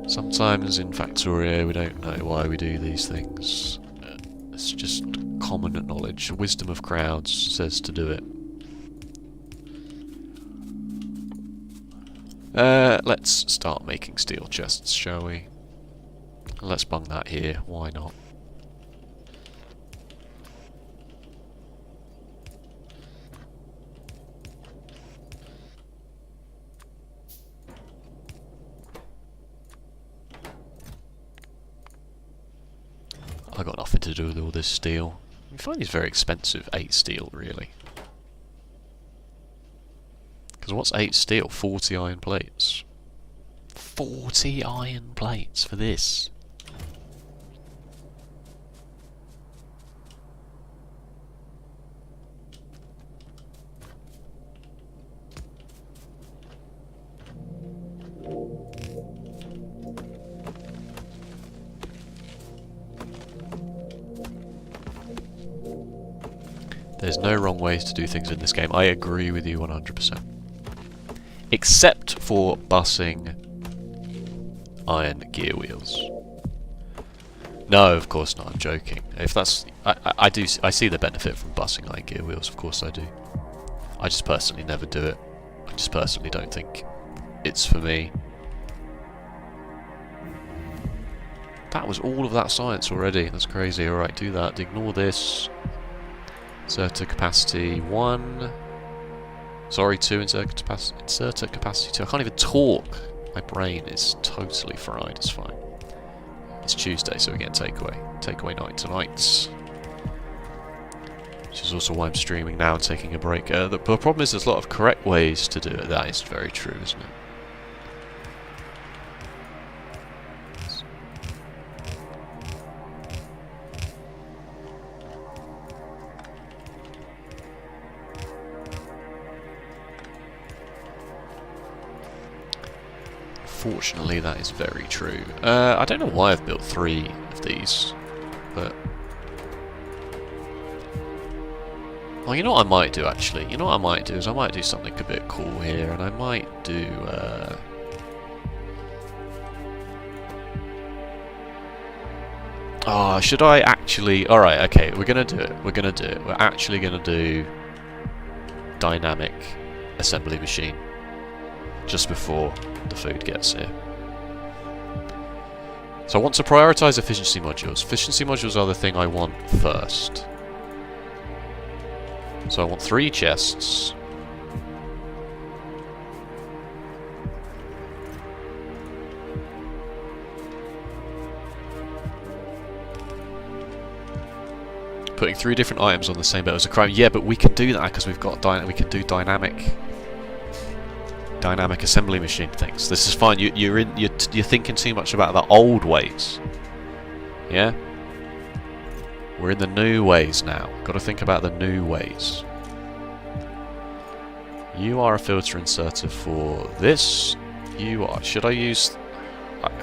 Sometimes in Factorio we don't know why we do these things. It's just common knowledge. Wisdom of crowds says to do it. Let's start making steel chests, shall we? Let's bung that here, why not? I got nothing to do with all this steel. I find these very expensive, 8 steel, really. Because what's 8 steel? 40 iron plates. 40 iron plates for this. There's no wrong ways to do things in this game. I agree with you 100%. Except for bussing iron gear wheels. No, of course not. I'm joking. If that's, I see the benefit from bussing iron gear wheels. Of course I do. I just personally never do it. I just personally don't think it's for me. That was all of that science already. That's crazy. Alright, do that. Ignore this. Inserter capacity 1. Sorry, 2. Inserter capacity 2. I can't even talk. My brain is totally fried. It's fine. It's Tuesday, so we're getting takeaway. Takeaway night tonight. Which is also why I'm streaming now and taking a break. The problem is there's a lot of correct ways to do it. That is very true, isn't it? Fortunately, that is very true. I don't know why I've built 3 of these, but Oh, you know what I might do actually? You know what I might do is I might do something a bit cool here, and I might do oh, should I actually... Alright, okay, we're gonna do it. We're gonna do it. We're actually gonna do dynamic assembly machine just before the food gets here. So I want to prioritise efficiency modules. Efficiency modules are the thing I want first. So I want 3 chests. Putting 3 different items on the same bed was a crime. Yeah, but we can do that because we've got we can do dynamic assembly machine things. This is fine. You're thinking too much about the old ways. Yeah. We're in the new ways now. Got to think about the new ways. You are a filter inserter for this. You are. Should I use?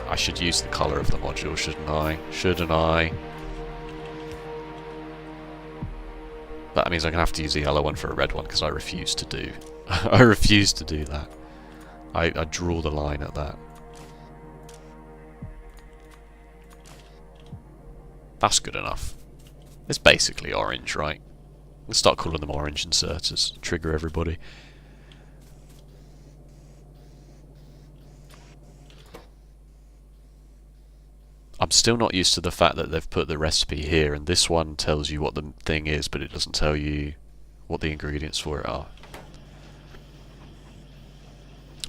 I should use the color of the module, shouldn't I? Shouldn't I? That means I'm gonna have to use the yellow one for a red one because I refuse to do. I refuse to do that. I draw the line at that. That's good enough. It's basically orange, right? Let's start calling them orange inserters. Trigger everybody. I'm still not used to the fact that they've put the recipe here, and this one tells you what the thing is, but it doesn't tell you what the ingredients for it are.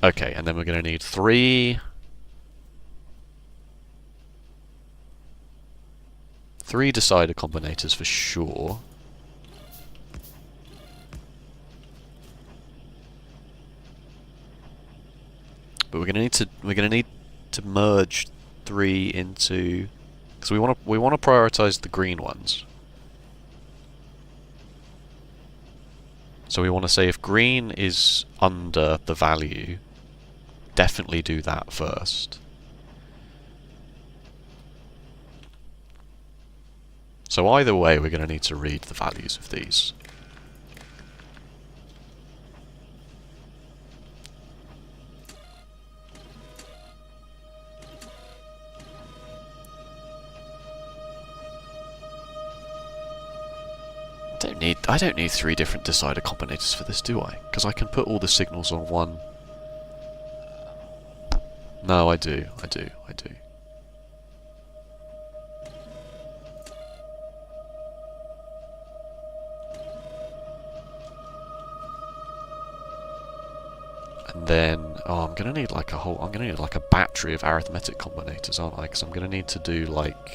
Okay, and then we're going to need 3 decider combinators for sure. But we're going to need to merge 3 into, because we want to prioritize the green ones. So we want to say if green is under the value, definitely do that first. So either way, we're going to need to read the values of these. I don't need 3 different decider combinators for this, do I? Because I can put all the signals on one. No, I do. And then, oh, I'm gonna need like a battery of arithmetic combinators, aren't I? Because I'm gonna need to do like.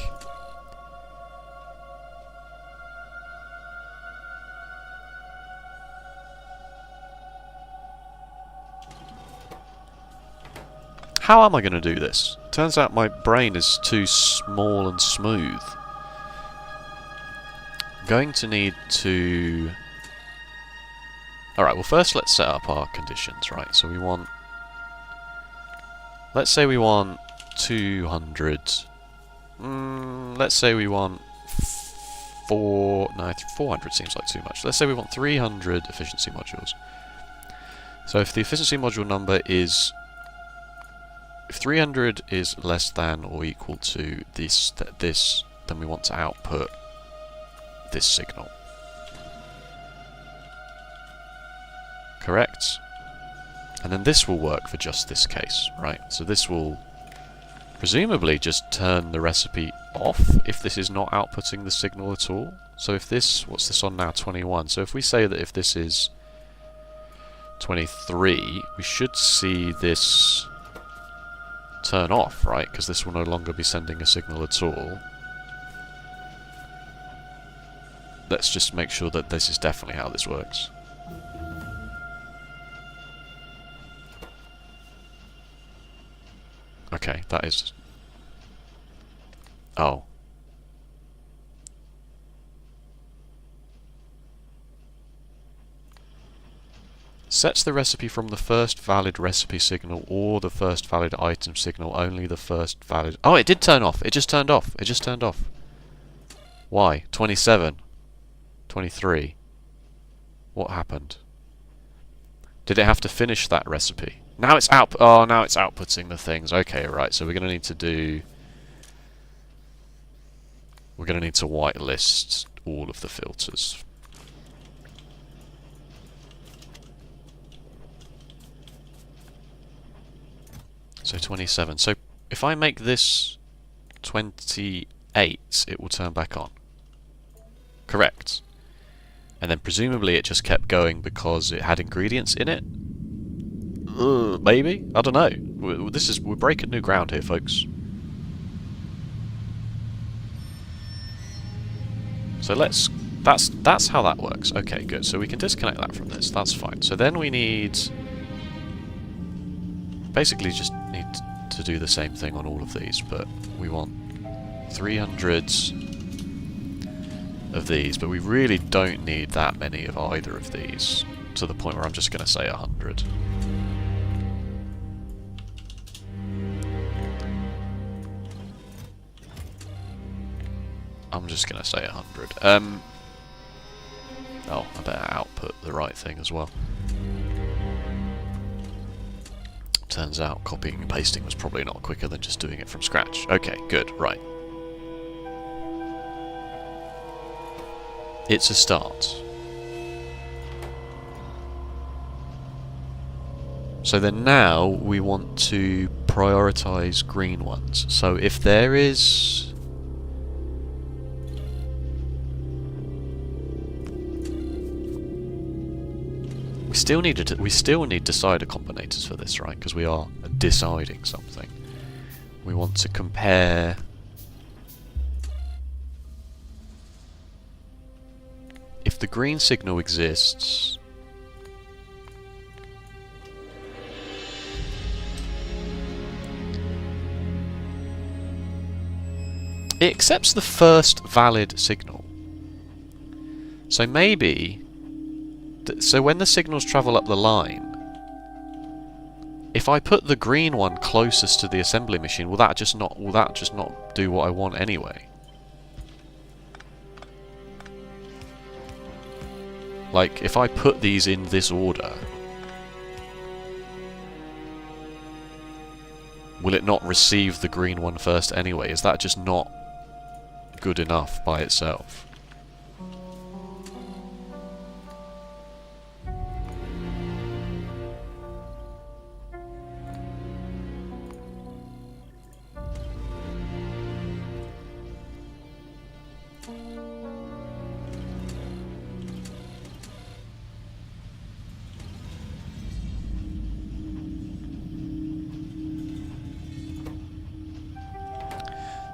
How am I going to do this? Turns out my brain is too small and smooth. I'm going to need to... Alright, well first let's set up our conditions, right? So we want... Let's say we want 200... let's say we want 400 seems like too much. Let's say we want 300 efficiency modules. So if the efficiency module number is... If 300 is less than or equal to this, then we want to output this signal. Correct? And then this will work for just this case, right? So this will presumably just turn the recipe off if this is not outputting the signal at all. So if this, what's this on now? 21. So if we say that if this is 23, we should see this turn off, right? Because this will no longer be sending a signal at all. Let's just make sure that this is definitely how this works. Okay, that is... Oh. Sets the recipe from the first valid recipe signal or the first valid item signal, only the first valid... Oh, it did turn off! It just turned off! It just turned off. Why? 27. 23. What happened? Did it have to finish that recipe? Now it's out. Oh, now it's outputting the things. Okay, right. So we're going to need to do. We're going to need to whitelist all of the filters. So 27. So if I make this 28, it will turn back on. Correct. And then presumably it just kept going because it had ingredients in it? Maybe? I don't know. We're breaking new ground here, folks. So that's how that works. Okay, good. So we can disconnect that from this. That's fine. So then we need... Basically just need to do the same thing on all of these, but we want 300 of these, but we really don't need that many of either of these, to the point where I'm just going to say 100. I'm just going to say 100. Oh, I better output the right thing as well. Turns out copying and pasting was probably not quicker than just doing it from scratch. Okay, good, right. It's a start. So then now we want to prioritize green ones. So if there is... We still need decider combinators for this, right? Because we are deciding something. We want to compare... If the green signal exists... It accepts the first valid signal. So maybe... So when the signals travel up the line, if I put the green one closest to the assembly machine, will that just not do what I want anyway? Like, if I put these in this order, will it not receive the green one first anyway? Is that just not good enough by itself?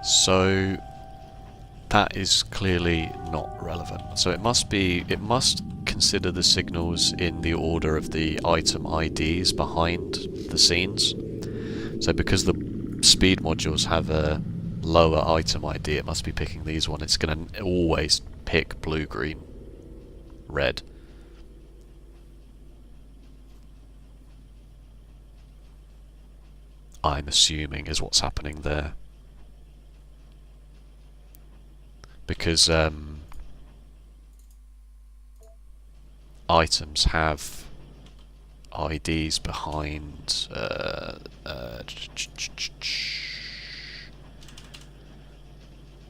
So that is clearly not relevant. So it must consider the signals in the order of the item IDs behind the scenes. So because the speed modules have a lower item ID, it must be picking these one. It's going to always pick blue, green, red. I'm assuming is what's happening there. Because items have IDs behind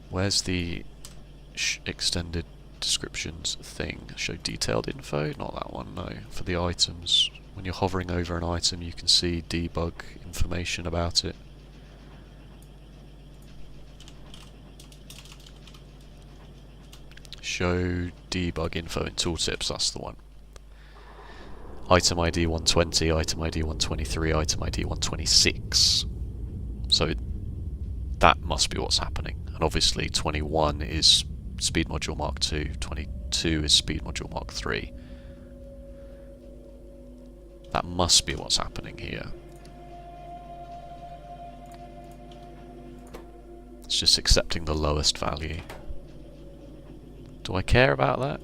where's the extended descriptions thing? Show detailed info? Not that one, no. For the items, when you're hovering over an item you can see debug information about it. Show debug info in tooltips, that's the one. Item ID 120, item ID 123, item ID 126. So that must be what's happening. And obviously 21 is speed module Mark 2, 22 is speed module Mark 3. That must be what's happening here. It's just accepting the lowest value. Do I care about that?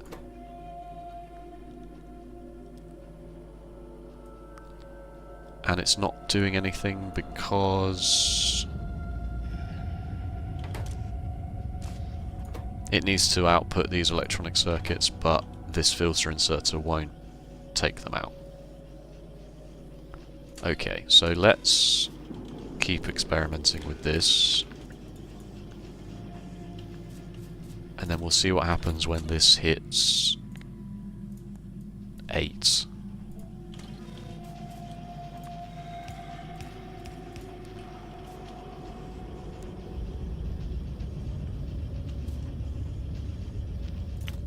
And it's not doing anything because it needs to output these electronic circuits, but this filter inserter won't take them out. Okay, so let's keep experimenting with this. And then we'll see what happens when this hits 8.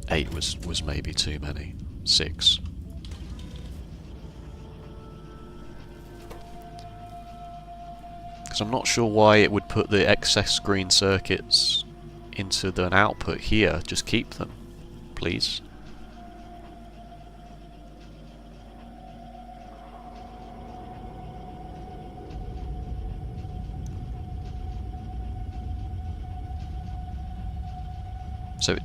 Eight was maybe too many. 6. Because I'm not sure why it would put the excess green circuits into an output here. Just keep them, please. So it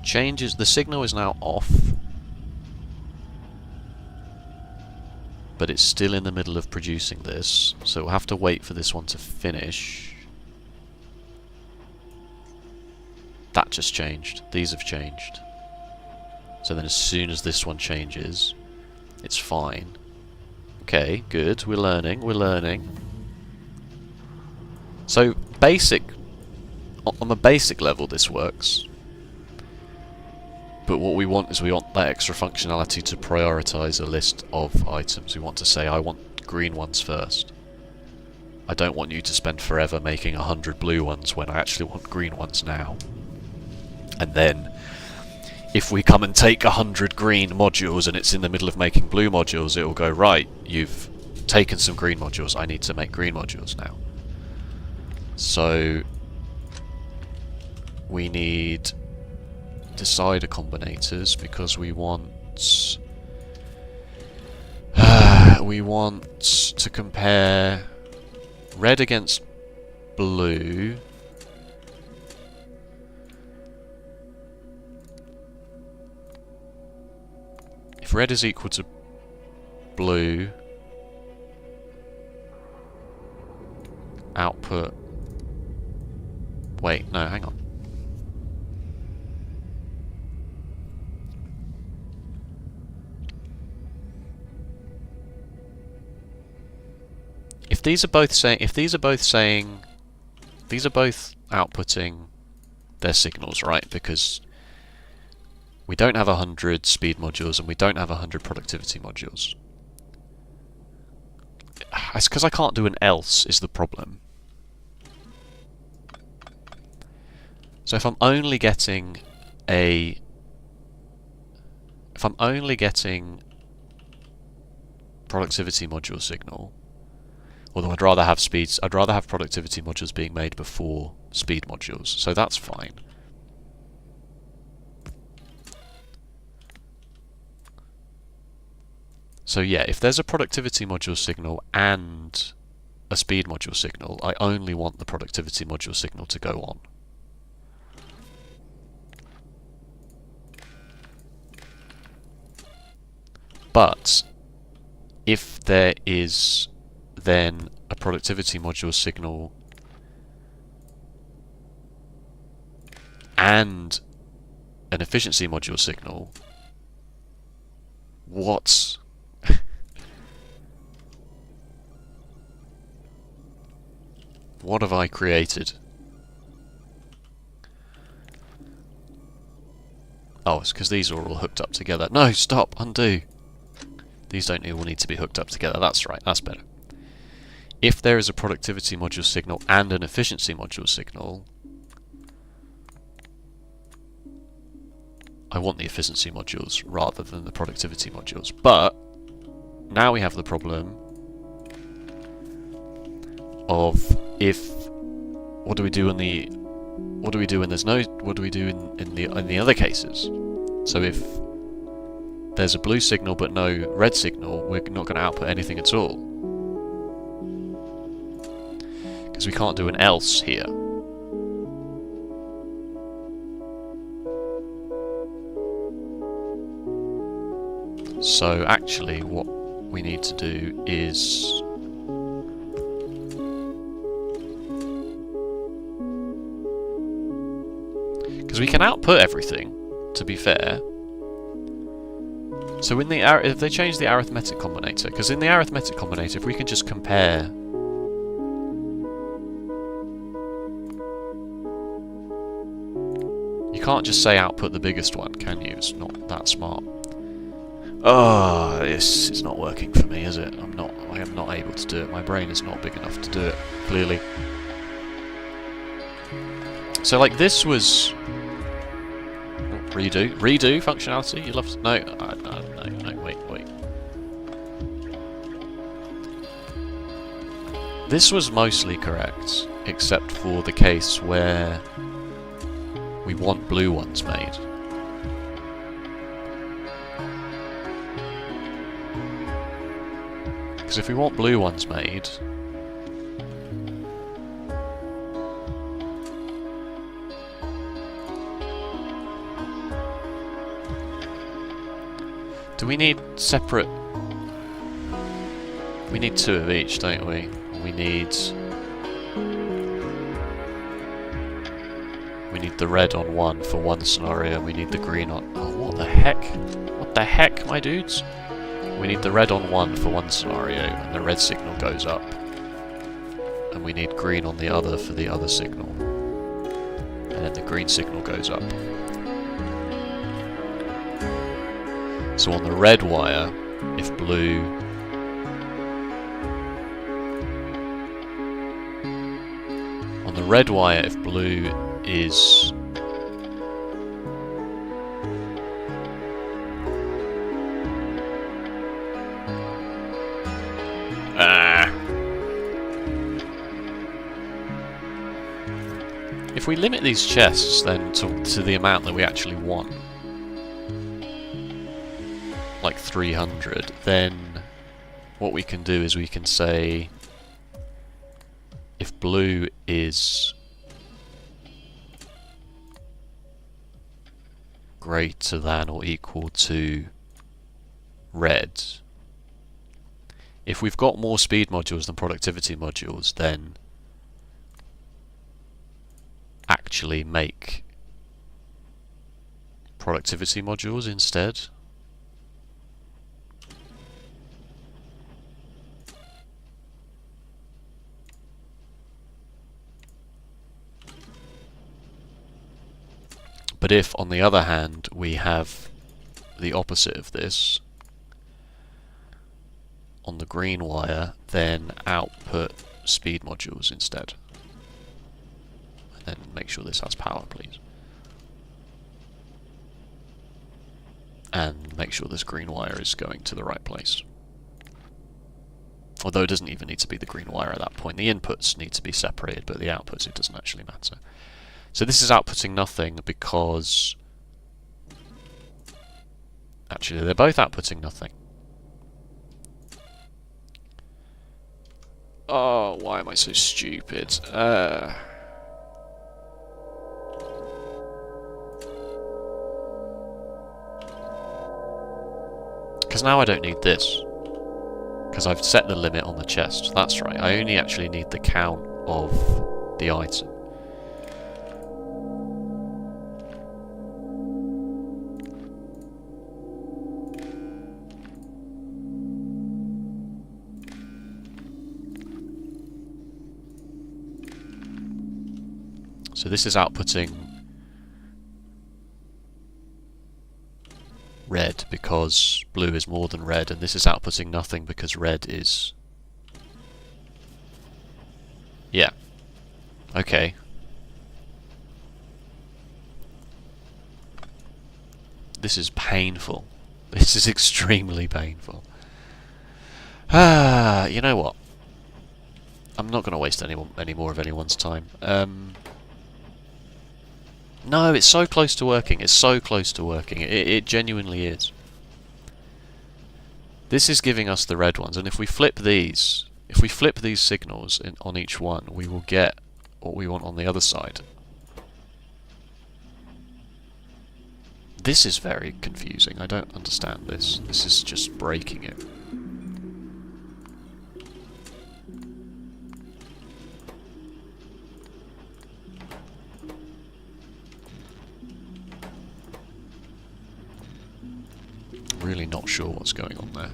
changes, the signal is now off, but it's still in the middle of producing this, so we'll have to wait for this one to finish. That just changed. These have changed. So then as soon as this one changes, it's fine. Okay, good. We're learning. We're learning. So basic, on the basic level this works. But what we want is we want that extra functionality to prioritize a list of items. We want to say, I want green ones first. I don't want you to spend forever making 100 blue ones when I actually want green ones now. And then, if we come and take 100 green modules and it's in the middle of making blue modules, it will go, right, you've taken some green modules, I need to make green modules now. So, we need decider combinators because we want to compare red against blue. If red is equal to blue, output. Wait, no, hang on. If these are both outputting their signals, right? Because we don't have 100 speed modules and we don't have 100 productivity modules. It's because I can't do an else is the problem. So if I'm only getting productivity module signal, although I'd rather have productivity modules being made before speed modules, so that's fine. So yeah, if there's a productivity module signal and a speed module signal, I only want the productivity module signal to go on. But if there is then a productivity module signal and an efficiency module signal, what? What have I created? Oh, it's because these are all hooked up together. No, stop, undo. These don't all need to be hooked up together. That's right, that's better. If there is a productivity module signal and an efficiency module signal, I want the efficiency modules rather than the productivity modules. But now we have the problem of what do we do in the other cases? So if there's a blue signal but no red signal, we're not going to output anything at all. Because we can't do an else here. So actually what we need to do is because we can output everything, to be fair. So in the if they change the arithmetic combinator, because in the arithmetic combinator, if we can just compare. You can't just say output the biggest one, can you? It's not that smart. Oh, this is not working for me, is it? I am not able to do it. My brain is not big enough to do it, clearly. So, like, this was... Redo functionality? You love to... No, no, wait. This was mostly correct, except for the case where we want blue ones made. Because if we want blue ones made... Do we need separate... We need 2 of each, don't we? We need the red on one for one scenario, and we need the green on... Oh, what the heck? What the heck, my dudes? We need the red on one for one scenario, and the red signal goes up. And we need green on the other for the other signal. And then the green signal goes up. So on the red wire, if blue... On the red wire, if blue is... If we limit these chests then to the amount that we actually want, like 300, then what we can do is we can say if blue is greater than or equal to red, if we've got more speed modules than productivity modules, then actually make productivity modules instead. But if, on the other hand, we have the opposite of this on the green wire, then output speed modules instead. And then make sure this has power, please. And make sure this green wire is going to the right place. Although it doesn't even need to be the green wire at that point. The inputs need to be separated, but the outputs, it doesn't actually matter. So this is outputting nothing because... Actually, they're both outputting nothing. Oh, why am I so stupid? Because now I don't need this. Because I've set the limit on the chest. That's right, I only actually need the count of the item. So this is outputting red because blue is more than red, and this is outputting nothing because red is... Yeah. Okay. This is painful. This is extremely painful. Ah, you know what? I'm not going to waste any more of anyone's time. No, it's so close to working. It's so close to working. It genuinely is. This is giving us the red ones, and if we flip these signals on each one, we will get what we want on the other side. This is very confusing. I don't understand this. This is just breaking it. Really not sure what's going on there.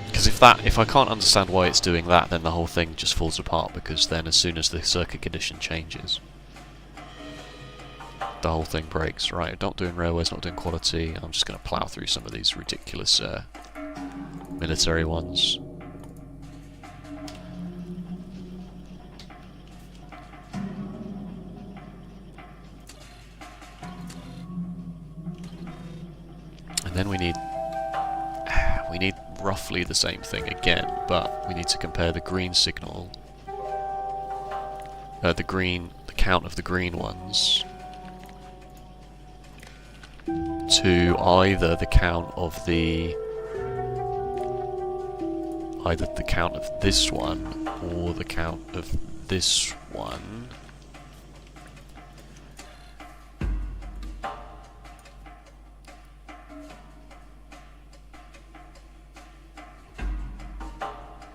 Because if I can't understand why it's doing that, then the whole thing just falls apart, because then as soon as the circuit condition changes, the whole thing breaks. Right, not doing railways, not doing quality. I'm just going to plough through some of these ridiculous military ones. And then we need roughly the same thing again, but we need to compare the green signal, the count of the green ones, to either the count of this one or the count of this one.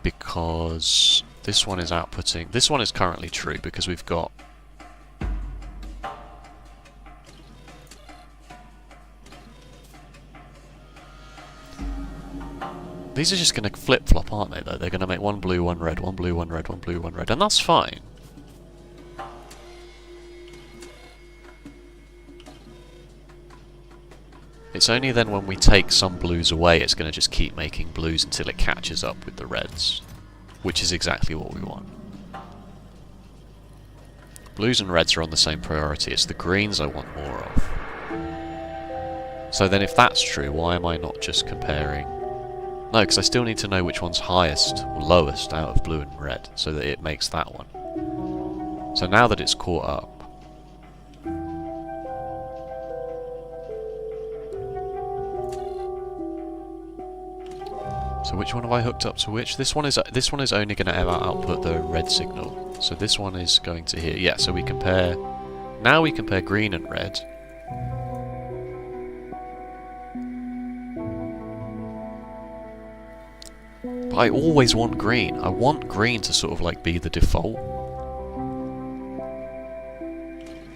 Because this one is outputting... This one is currently true because we've got... These are just going to flip-flop, aren't they, though? They're going to make one blue, one red, one blue, one red, one blue, one red, and that's fine. It's only then when we take some blues away it's going to just keep making blues until it catches up with the reds, which is exactly what we want. Blues and reds are on the same priority, it's the greens I want more of. So then if that's true, why am I not just comparing... No, because I still need to know which one's highest or lowest out of blue and red, so that it makes that one. So now that it's caught up, so which one have I hooked up to which? This one is only going to ever output the red signal. So this one is going to here. Yeah, so we compare... Now we compare green and red. But I always want green. I want green to sort of like be the default.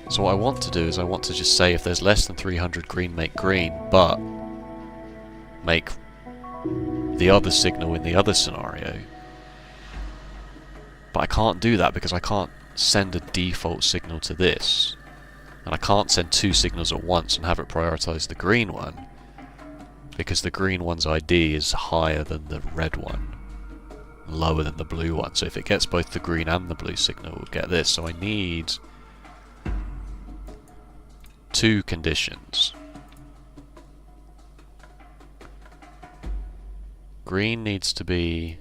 So what I want to do is I want to just say if there's less than 300 green, make green, but make the other signal in the other scenario. But I can't do that because I can't send a default signal to this. And I can't send two signals at once and have it prioritize the green one, because the green one's ID is higher than the red one, lower than the blue one. So if it gets both the green and the blue signal, we'll get this. So I need two conditions. Green needs to be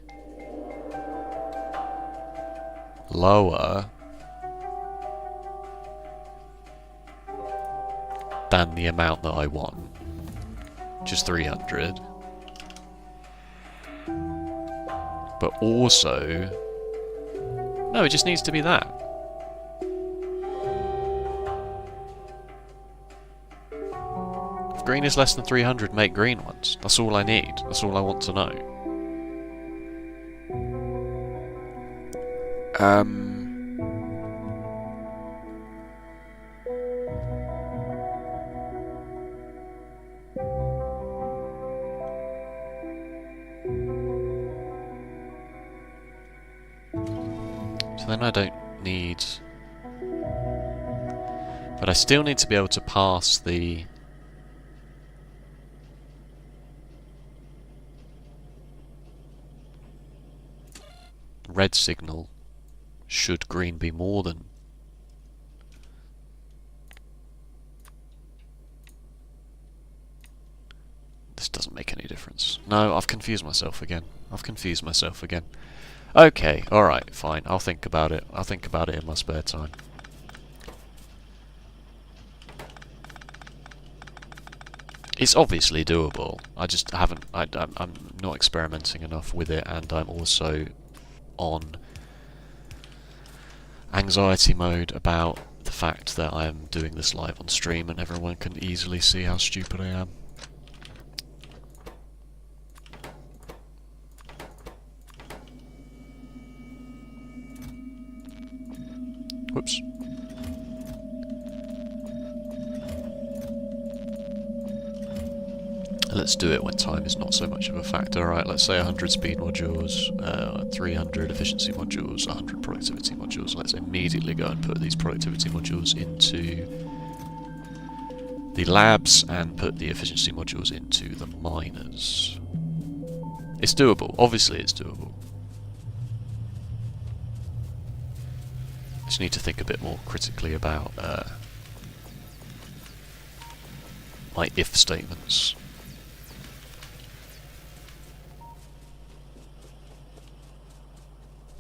lower than the amount that I want, which is 300. But also... No, it just needs to be that. If green is less than 300, make green ones. That's all I need. That's all I want to know. So then I don't need... But I still need to be able to pass the... red signal should green be more than... This doesn't make any difference. No, I've confused myself again. Okay, alright, fine. I'll think about it. I'll think about it in my spare time. It's obviously doable. I just haven't... I'm not experimenting enough with it, and I'm also on anxiety mode about the fact that I am doing this live on stream and everyone can easily see how stupid I am. Whoops. let's do it when time is not so much of a factor. Alright, let's say 100 speed modules, 300 efficiency modules, 100 productivity modules. Let's immediately go and put these productivity modules into the labs and put the efficiency modules into the miners. It's doable. Obviously it's doable. Just need to think a bit more critically about my if statements.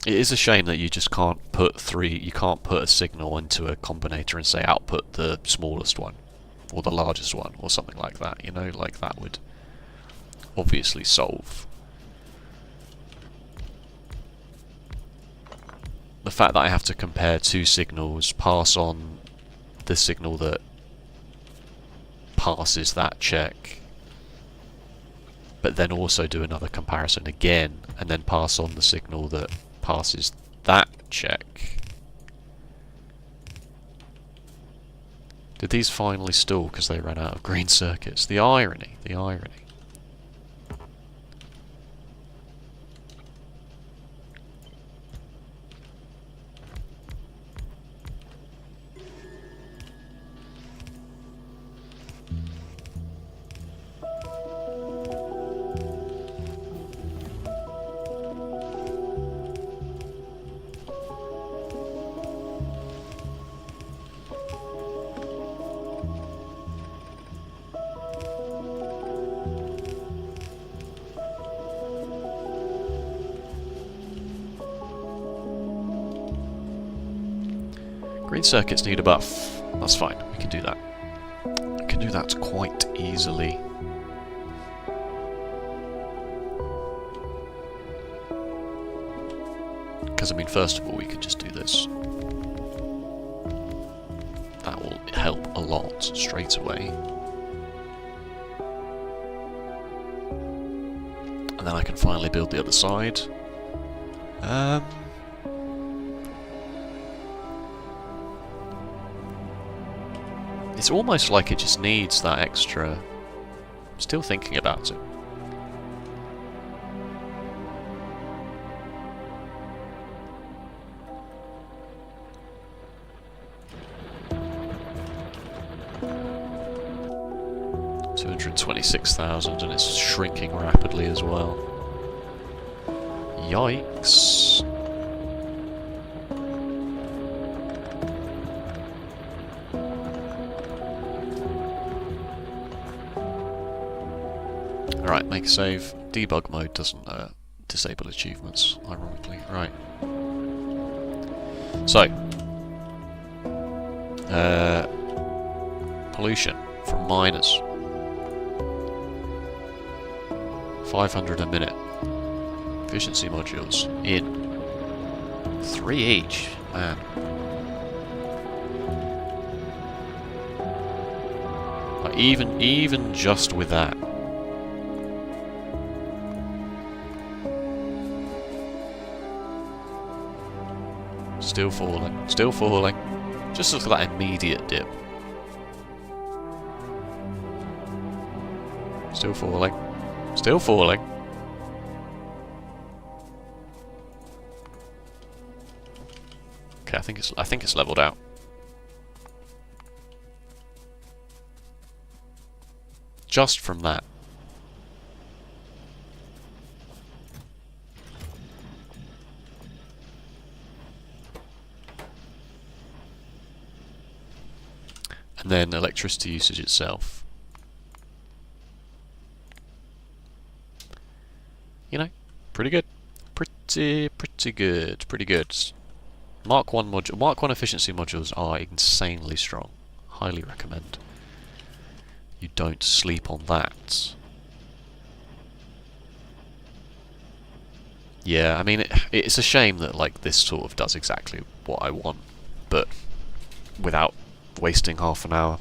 It is a shame that you just can't put you can't put a signal into a combinator and say output the smallest one, or the largest one, or something like that, you know, like that would obviously solve. The fact that I have to compare two signals, pass on the signal that passes that check, but then also do another comparison again, and then pass on the signal that passes that check. Did these finally stall because they ran out of green circuits? The irony, the irony. Green circuits need a buff. That's fine, we can do that. We can do that quite easily. Because, I mean, first of all, we can just do this. That will help a lot straight away. And then I can finally build the other side. It's almost like it just needs that extra... I'm still thinking about it. $226,000, and it's shrinking rapidly as well. Yikes. Alright, make a save. Debug mode doesn't disable achievements, ironically. Right. So. Pollution from miners. 500 a minute. Efficiency modules in. 3 each. Man. Like even just with that. Still falling. Still falling. Just look at that immediate dip. Still falling. Still falling. Okay, I think it's leveled out. Just from that. And then electricity usage itself. You know, pretty good. Pretty good. Pretty good. Mark 1 efficiency modules are insanely strong. Highly recommend. You don't sleep on that. Yeah, I mean, it's a shame that like this sort of does exactly what I want, but without wasting half an hour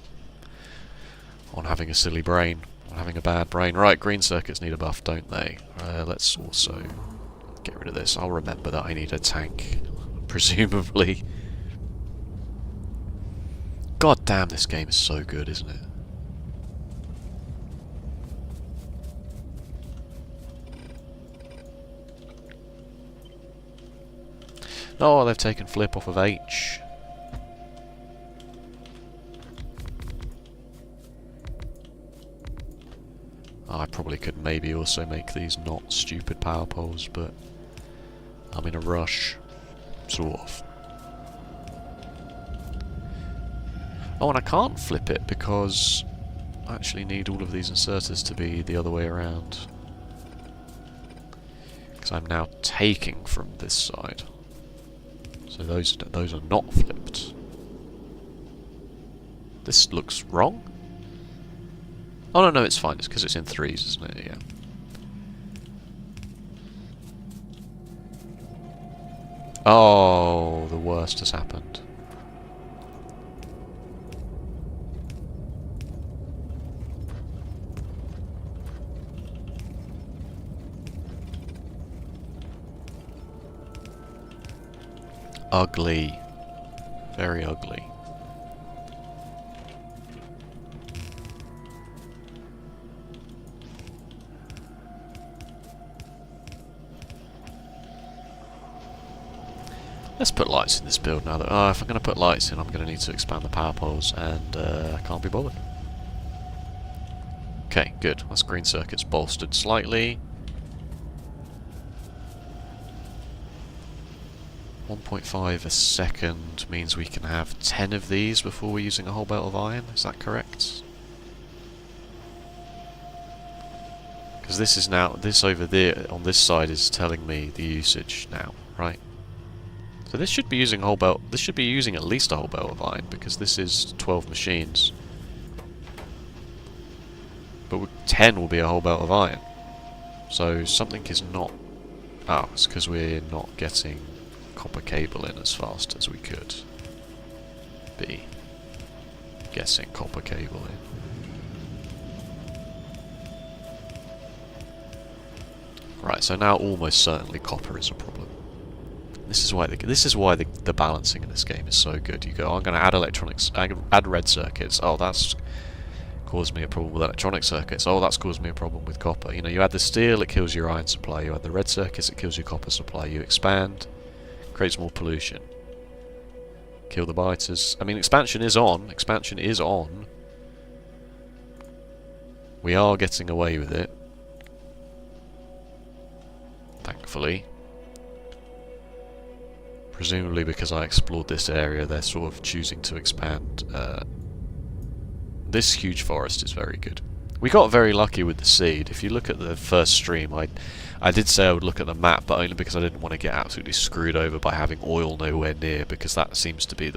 on having a silly brain, on having a bad brain. Right, green circuits need a buff, don't they? Let's also get rid of this. I'll remember that I need a tank, presumably. God damn, this game is so good, isn't it? Oh, they've taken flip off of H. I probably could maybe also make these not stupid power poles, but I'm in a rush. Sort of. Oh, and I can't flip it because I actually need all of these inserters to be the other way around. Because I'm now taking from this side. So those are not flipped. This looks wrong? Oh no, no, it's fine. It's because it's in threes, isn't it? Yeah. Oh, the worst has happened. Ugly. Very ugly. Let's put lights in this build now. That if I'm going to put lights in, I'm going to need to expand the power poles, and I can't be bothered. Okay, good. That's green circuits bolstered slightly. 1.5 a second means we can have 10 of these before we're using a whole belt of iron. Is that correct? Because this is now, this over there on this side is telling me the usage now, right? So this should be using a whole belt. This should be using at least a whole belt of iron because this is 12 machines. But 10 will be a whole belt of iron. So something is not. Oh, it's because we're not getting copper cable in as fast as we could be getting copper cable in. Right, so now almost certainly copper is a problem. This is why the balancing in this game is so good. You go, oh, I'm going to add electronics, add red circuits. Oh, that's caused me a problem with electronic circuits. Oh, that's caused me a problem with copper. You know, you add the steel, it kills your iron supply. You add the red circuits, it kills your copper supply. You expand, creates more pollution. Kill the biters. I mean, expansion is on. Expansion is on. We are getting away with it. Thankfully. Presumably because I explored this area, they're sort of choosing to expand. This huge forest is very good. We got very lucky with the seed. If you look at the first stream, I did say I would look at the map, but only because I didn't want to get absolutely screwed over by having oil nowhere near, because that seems to be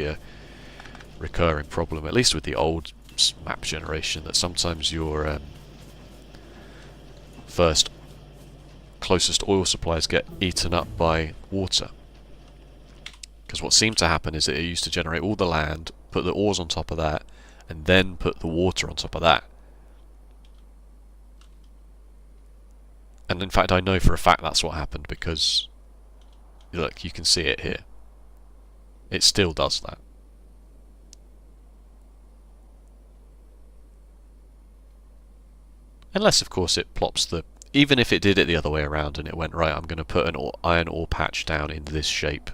a recurring problem, at least with the old map generation, that sometimes your first closest oil supplies get eaten up by water. Because what seemed to happen is that it used to generate all the land, put the ores on top of that, and then put the water on top of that. And in fact, I know for a fact that's what happened, because look, you can see it here. It still does that. Unless, of course, it plops the... Even if it did it the other way around and it went, right, I'm going to put an iron ore patch down in this shape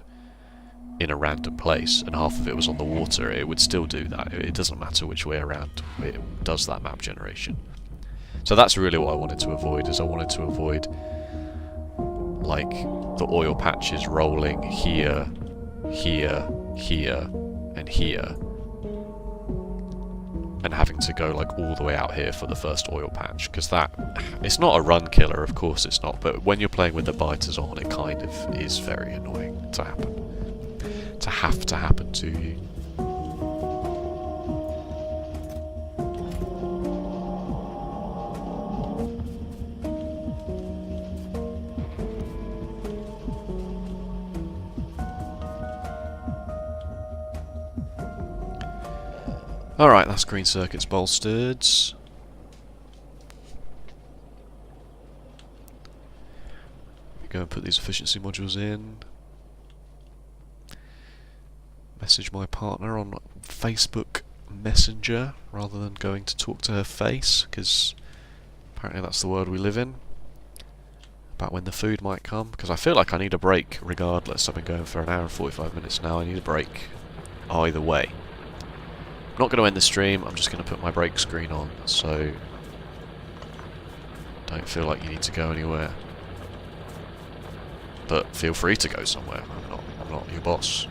in a random place, and half of it was on the water, it would still do that. It doesn't matter which way around it does that map generation. So that's really what I wanted to avoid, is I wanted to avoid, like, the oil patches rolling here, here, here, and here, and having to go like all the way out here for the first oil patch, because it's not a run killer, of course it's not, but when you're playing with the biters on, it kind of is very annoying to happen. To have to happen to you. Alright, that's green circuits bolstered. Go and put these efficiency modules in. Message my partner on Facebook Messenger rather than going to talk to her face, because apparently that's the world we live in. about when the food might come, because I feel like I need a break regardless. I've been going for an hour and 45 minutes now. I need a break either way. I'm not going to end the stream, I'm just going to put my break screen on, so don't feel like you need to go anywhere. But feel free to go somewhere. I'm not your boss.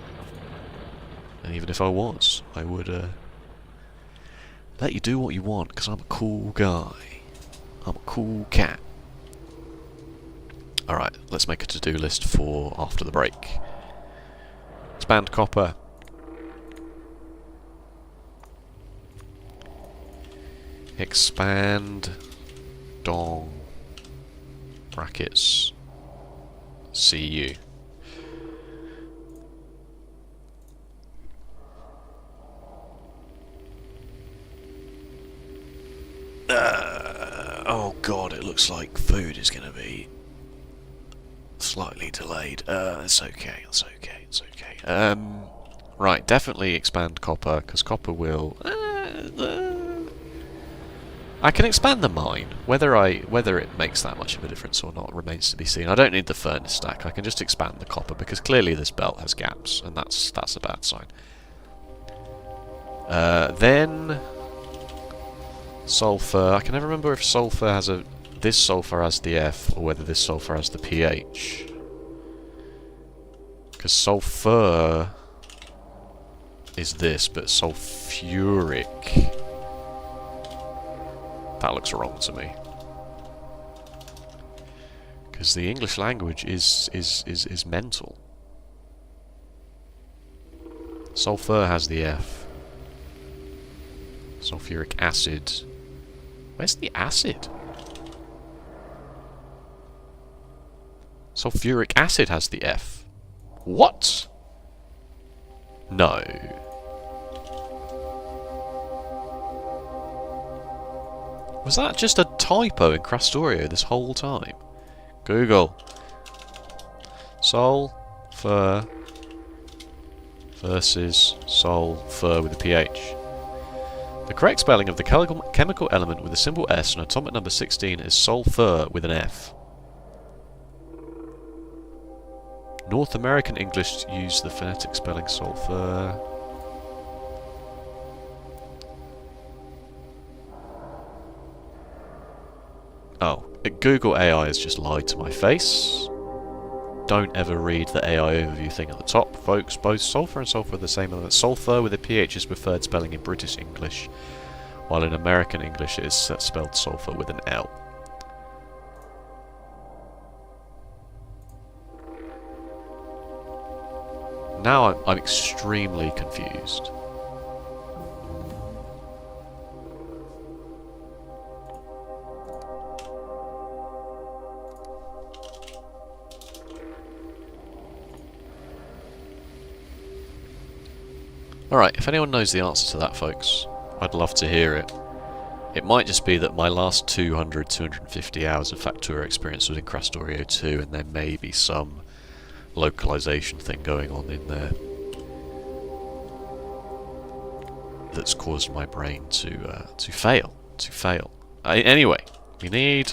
And even if I was, I would let you do what you want, because I'm a cool guy. I'm a cool cat. Alright, let's make a to-do list for after the break. Expand copper. Expand dong. Brackets. See you. Oh god, it looks like food is going to be slightly delayed. It's okay, it's okay, it's okay. Right, definitely expand copper, because copper will... I can expand the mine. Whether it makes that much of a difference or not remains to be seen. I don't need the furnace stack. I can just expand the copper, because clearly this belt has gaps, and that's a bad sign. Then... sulfur. I can never remember if sulfur has a... this sulfur has the F, or whether this sulfur has the pH. Because sulfur is this, but sulfuric... that looks wrong to me. Because the English language is mental. Sulfur has the F. Sulfuric acid. Where's the acid? Sulfuric acid has the F. What? No. Was that just a typo in Crastorio this whole time? Google. Sulfur versus sulfur with a pH. The correct spelling of the chemical element with a symbol S and atomic number 16 is sulfur with an F. North American English use the phonetic spelling sulfur. Oh, Google AI has just lied to my face. Don't ever read the AI overview thing at the top, folks. Both sulfur and sulfur are the same element. Sulfur with a PH is preferred spelling in British English, while in American English it is spelled sulfur with an L. Now I'm extremely confused. Alright, if anyone knows the answer to that, folks, I'd love to hear it. It might just be that my last 250 hours of Factorio experience was in Crastorio 2, and there may be some localization thing going on in there that's caused my brain to fail. Anyway, we need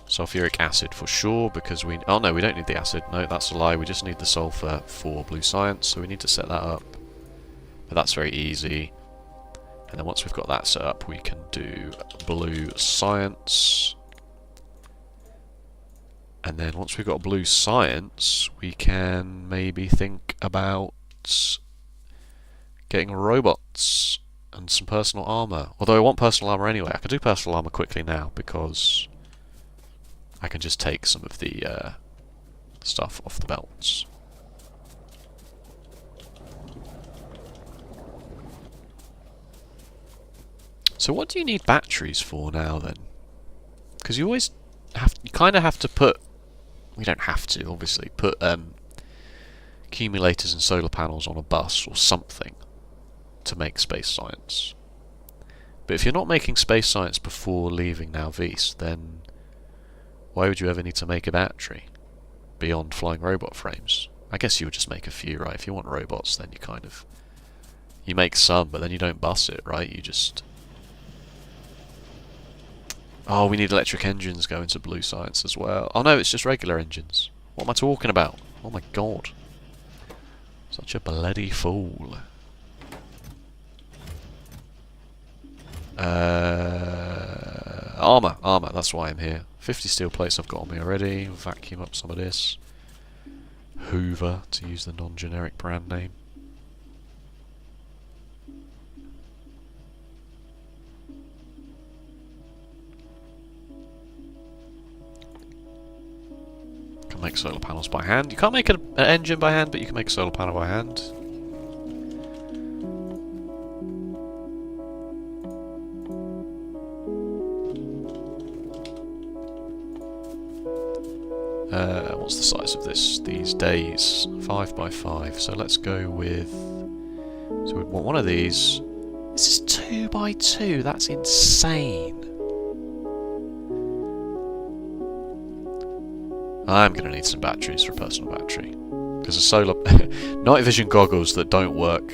sulfuric acid for sure, because we... oh no, we don't need the acid. No, that's a lie. We just need the sulfur for blue science, so we need to set that up. But that's very easy. And then once we've got that set up, we can do blue science. And then once we've got blue science, we can maybe think about getting robots and some personal armor. Although I want personal armor anyway. I can do personal armor quickly now, because I can just take some of the stuff off the belts. So what do you need batteries for now then? Because you kind of have to put... we don't have to, obviously, put accumulators and solar panels on a bus or something to make space science. But if you're not making space science before leaving Now Vise, then why would you ever need to make a battery beyond flying robot frames? I guess you would just make a few, right? If you want robots, then you make some, but then you don't bus it, right? You just... Oh, we need electric engines going to blue science as well. Oh no, it's just regular engines. What am I talking about? Oh my god. Such a bloody fool. Armour, that's why I'm here. 50 steel plates I've got on me already. Vacuum up some of this. Hoover, to use the non-generic brand name. Can make solar panels by hand. You can't make an engine by hand, but you can make a solar panel by hand. What's the size of this these days? 5 by 5. So let's go with. So we want one of these. This is 2 by 2. That's insane. I'm going to need some batteries for a personal battery. Because the solar... night vision goggles that don't work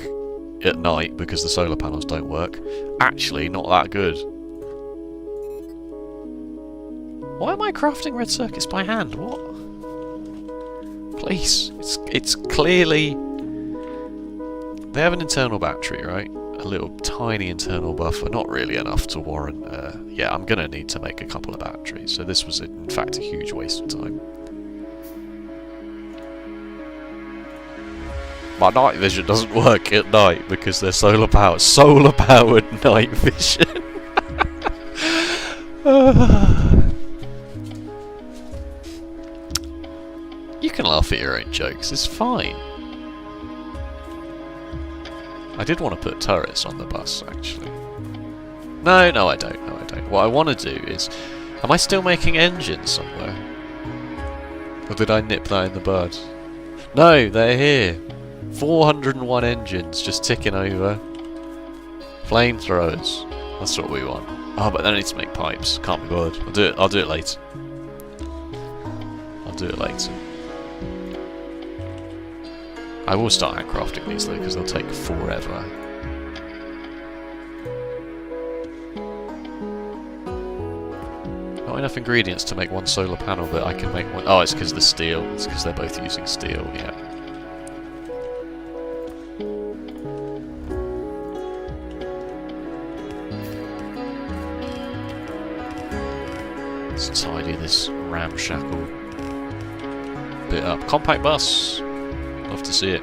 at night because the solar panels don't work, actually not that good. Why am I crafting red circuits by hand? What? Please. It's clearly... They have an internal battery, right? A little tiny internal buffer. Not really enough to warrant... yeah, I'm going to need to make a couple of batteries. So this was, in fact, a huge waste of time. My night vision doesn't work at night because they're solar powered. Solar powered night vision. You can laugh at your own jokes, it's fine. I did want to put turrets on the bus, actually. No, I don't. What I want to do is... Am I still making engines somewhere? Or did I nip that in the bud? No, they're here. 401 engines just ticking over. Flamethrowers. That's what we want. Oh, but then I need to make pipes. Can't be bothered. I'll do it later. I will start handcrafting these though, because they'll take forever. Not enough ingredients to make one solar panel, but I can make one. Oh, it's because the steel. It's because they're both using steel, yeah. Let's tidy this ramshackle bit up. Compact bus! Love to see it.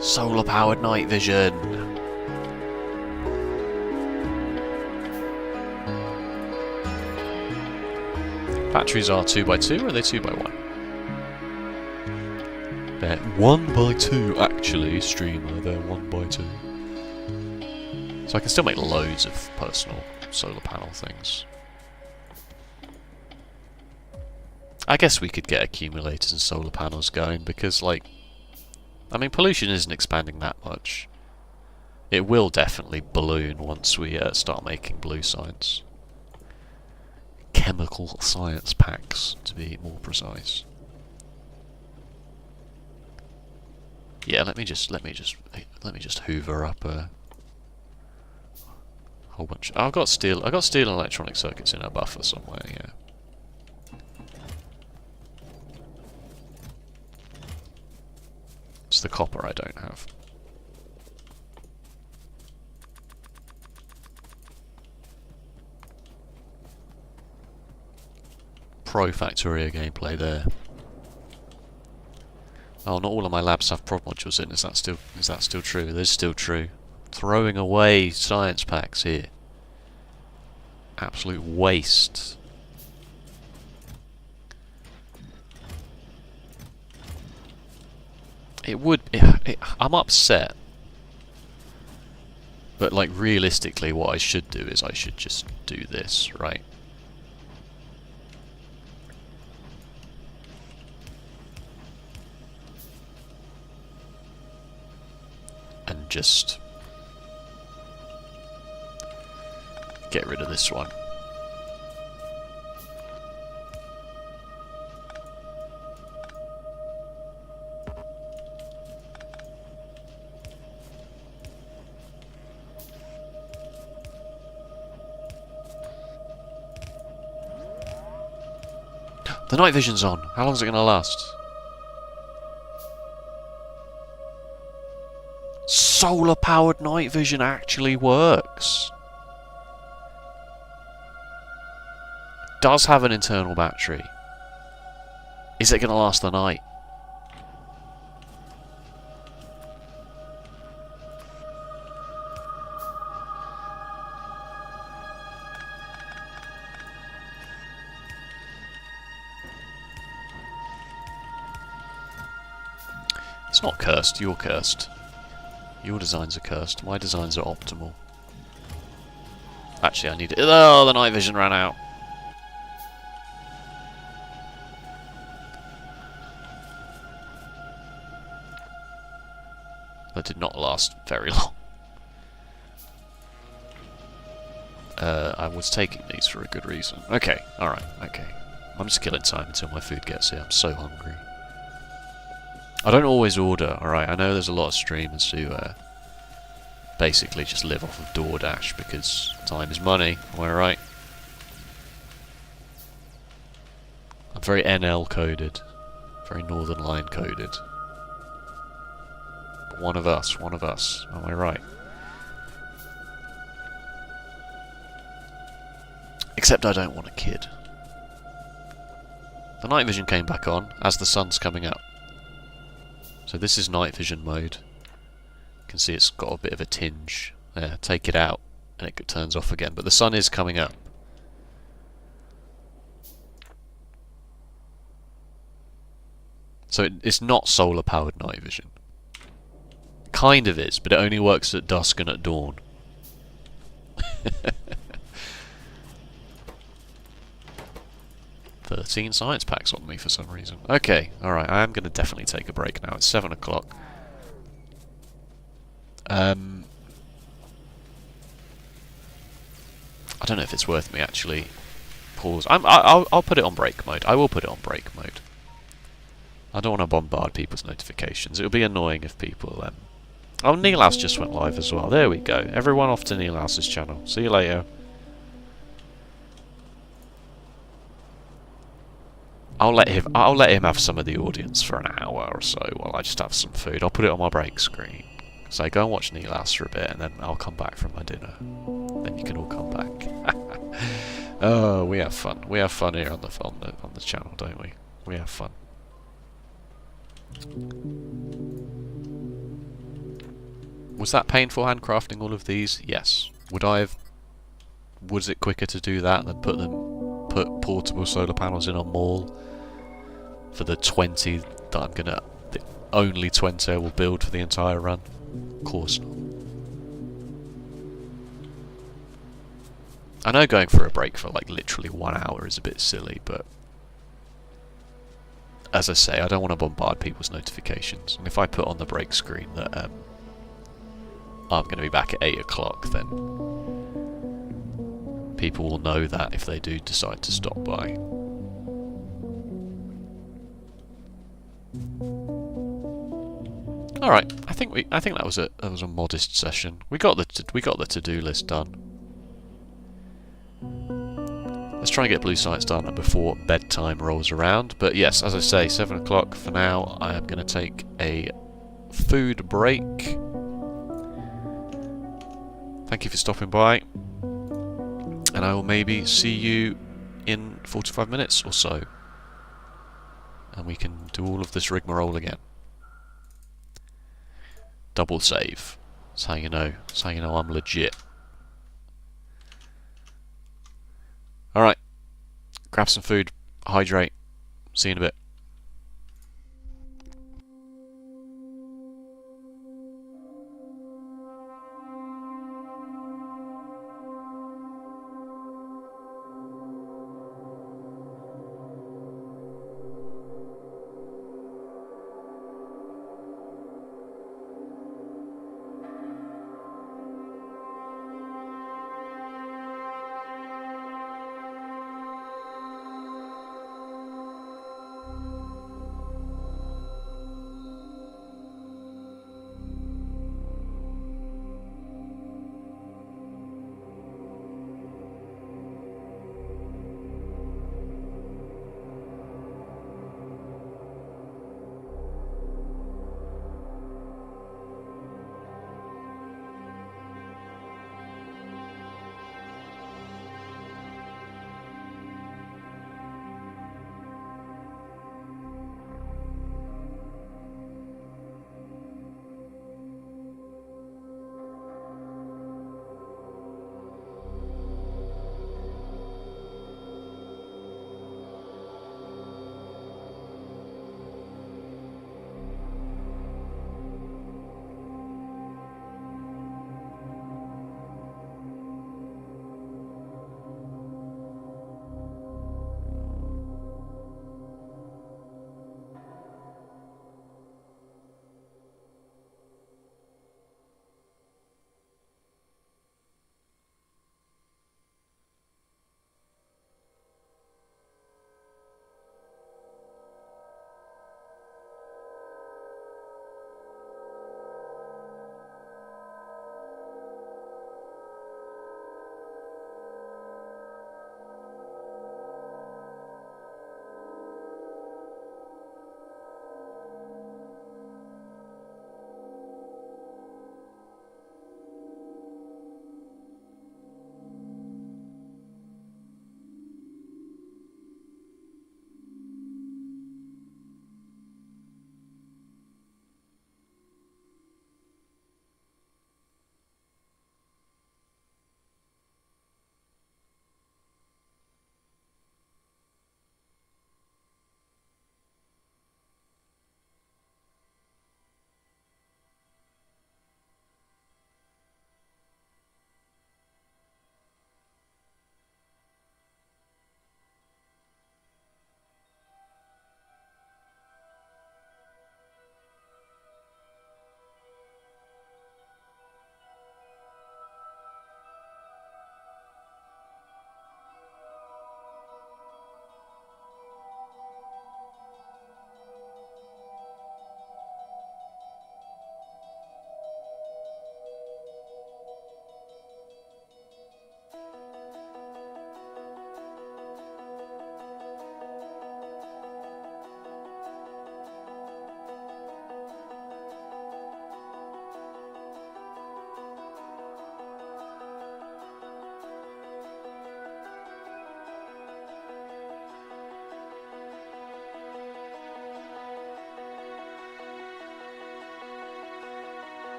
Solar powered night vision! Batteries are 2 by 2 or are they 2 by 1? They're 1 by 2 actually, streamer, they're 1 by 2. So I can still make loads of personal solar panel things. I guess we could get accumulators and solar panels going because, like, I mean, pollution isn't expanding that much. It will definitely balloon once we start making blue science. Chemical science packs, to be more precise. Yeah, let me just hoover up a whole bunch. Oh, I've got steel and electronic circuits in a buffer somewhere. Yeah. It's the copper I don't have. Pro Factorio gameplay there. Oh, not all of my labs have prod modules in. Is that still true? It is still true. Throwing away science packs here. Absolute waste. It would... I'm upset. But, like, realistically, what I should do is I should just do this, right? And just... get rid of this one. The night vision's on. How long is it going to last? Solar powered night vision actually works. Does have an internal battery. Is it going to last the night? It's not cursed, you're cursed. Your designs are cursed, my designs are optimal. Actually, I need it. Oh, the night vision ran out. That did not last very long. I was taking these for a good reason. Okay, alright, okay. I'm just killing time until my food gets here. I'm so hungry. I don't always order, alright? I know there's a lot of streamers who basically just live off of DoorDash because time is money. Am I right? I'm very NL coded. Very Northern Line coded. But one of us. Am I right? Except I don't want a kid. The night vision came back on as the sun's coming up. So this is night vision mode. You can see it's got a bit of a tinge. There, take it out and it turns off again. But the sun is coming up. So it's not solar powered night vision. Kind of is, but it only works at dusk and at dawn. 13 science packs on me for some reason. Okay, alright, I am going to definitely take a break now. It's 7 o'clock. I don't know if it's worth me actually pause. I'll put it on break mode. I will put it on break mode. I don't want to bombard people's notifications. It'll be annoying if people... Oh, Neilhouse just went live as well. There we go. Everyone off to Neilhouse's channel. See you later. I'll let him have some of the audience for an hour or so while I just have some food. I'll put it on my break screen. So go and watch Neilhouse for a bit, and then I'll come back from my dinner. Then you can all come back. Oh, we have fun. We have fun here on the channel, don't we? We have fun. Was that painful handcrafting all of these? Yes. Was it quicker to do that than put portable solar panels in a mall for the 20 that the only 20 I will build for the entire run? Of course not. I know going for a break for like literally 1 hour is a bit silly, but as I say, I don't want to bombard people's notifications. And if I put on the break screen that I'm going to be back at 8 o'clock, then people will know that if they do decide to stop by. All right, I think that was a modest session. We got the to-do list done. Let's try and get blue science done before bedtime rolls around. But yes, as I say, 7 o'clock for now. I am going to take a food break. Thank you for stopping by. And I will maybe see you in 45 minutes or so. And we can do all of this rigmarole again. Double save. That's how you know. That's how you know I'm legit. Alright. Grab some food. Hydrate. See you in a bit.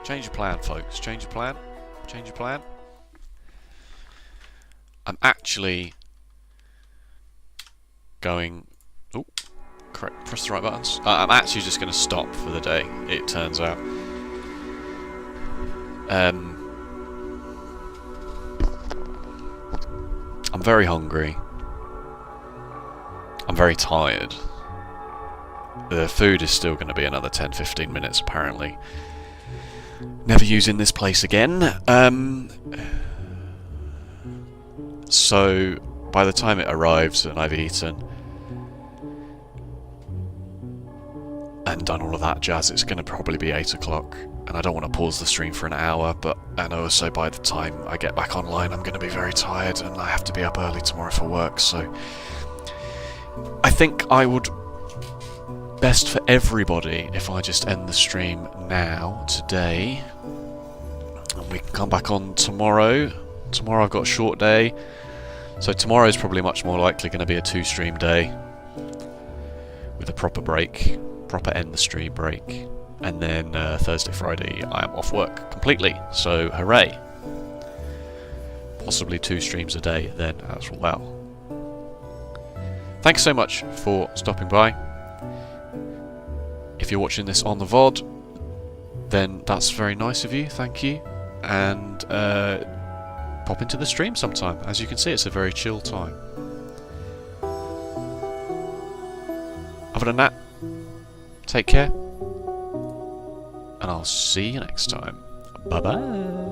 Change your plan, folks. Change your plan. Change your plan. I'm actually going... Oh, correct. Press the right buttons. I'm actually just going to stop for the day, it turns out. I'm very hungry. I'm very tired. The food is still going to be another 10-15 minutes, apparently. Never using this place again. So, by the time it arrives and I've eaten and done all of that jazz, it's going to probably be 8 o'clock. And I don't want to pause the stream for an hour, and also by the time I get back online, I'm going to be very tired and I have to be up early tomorrow for work, so... I think I would... best for everybody if I just end the stream now, today. And we can come back on tomorrow. Tomorrow I've got a short day. So tomorrow's probably much more likely going to be a 2-stream day. With a proper break. Proper end the stream break. And then Thursday, Friday, I am off work completely. So hooray. Possibly 2 streams a day then as well. Thanks so much for stopping by. If you're watching this on the VOD, then that's very nice of you, thank you. And pop into the stream sometime. As you can see, it's a very chill time. Other than that, take care. And I'll see you next time. Bye-bye.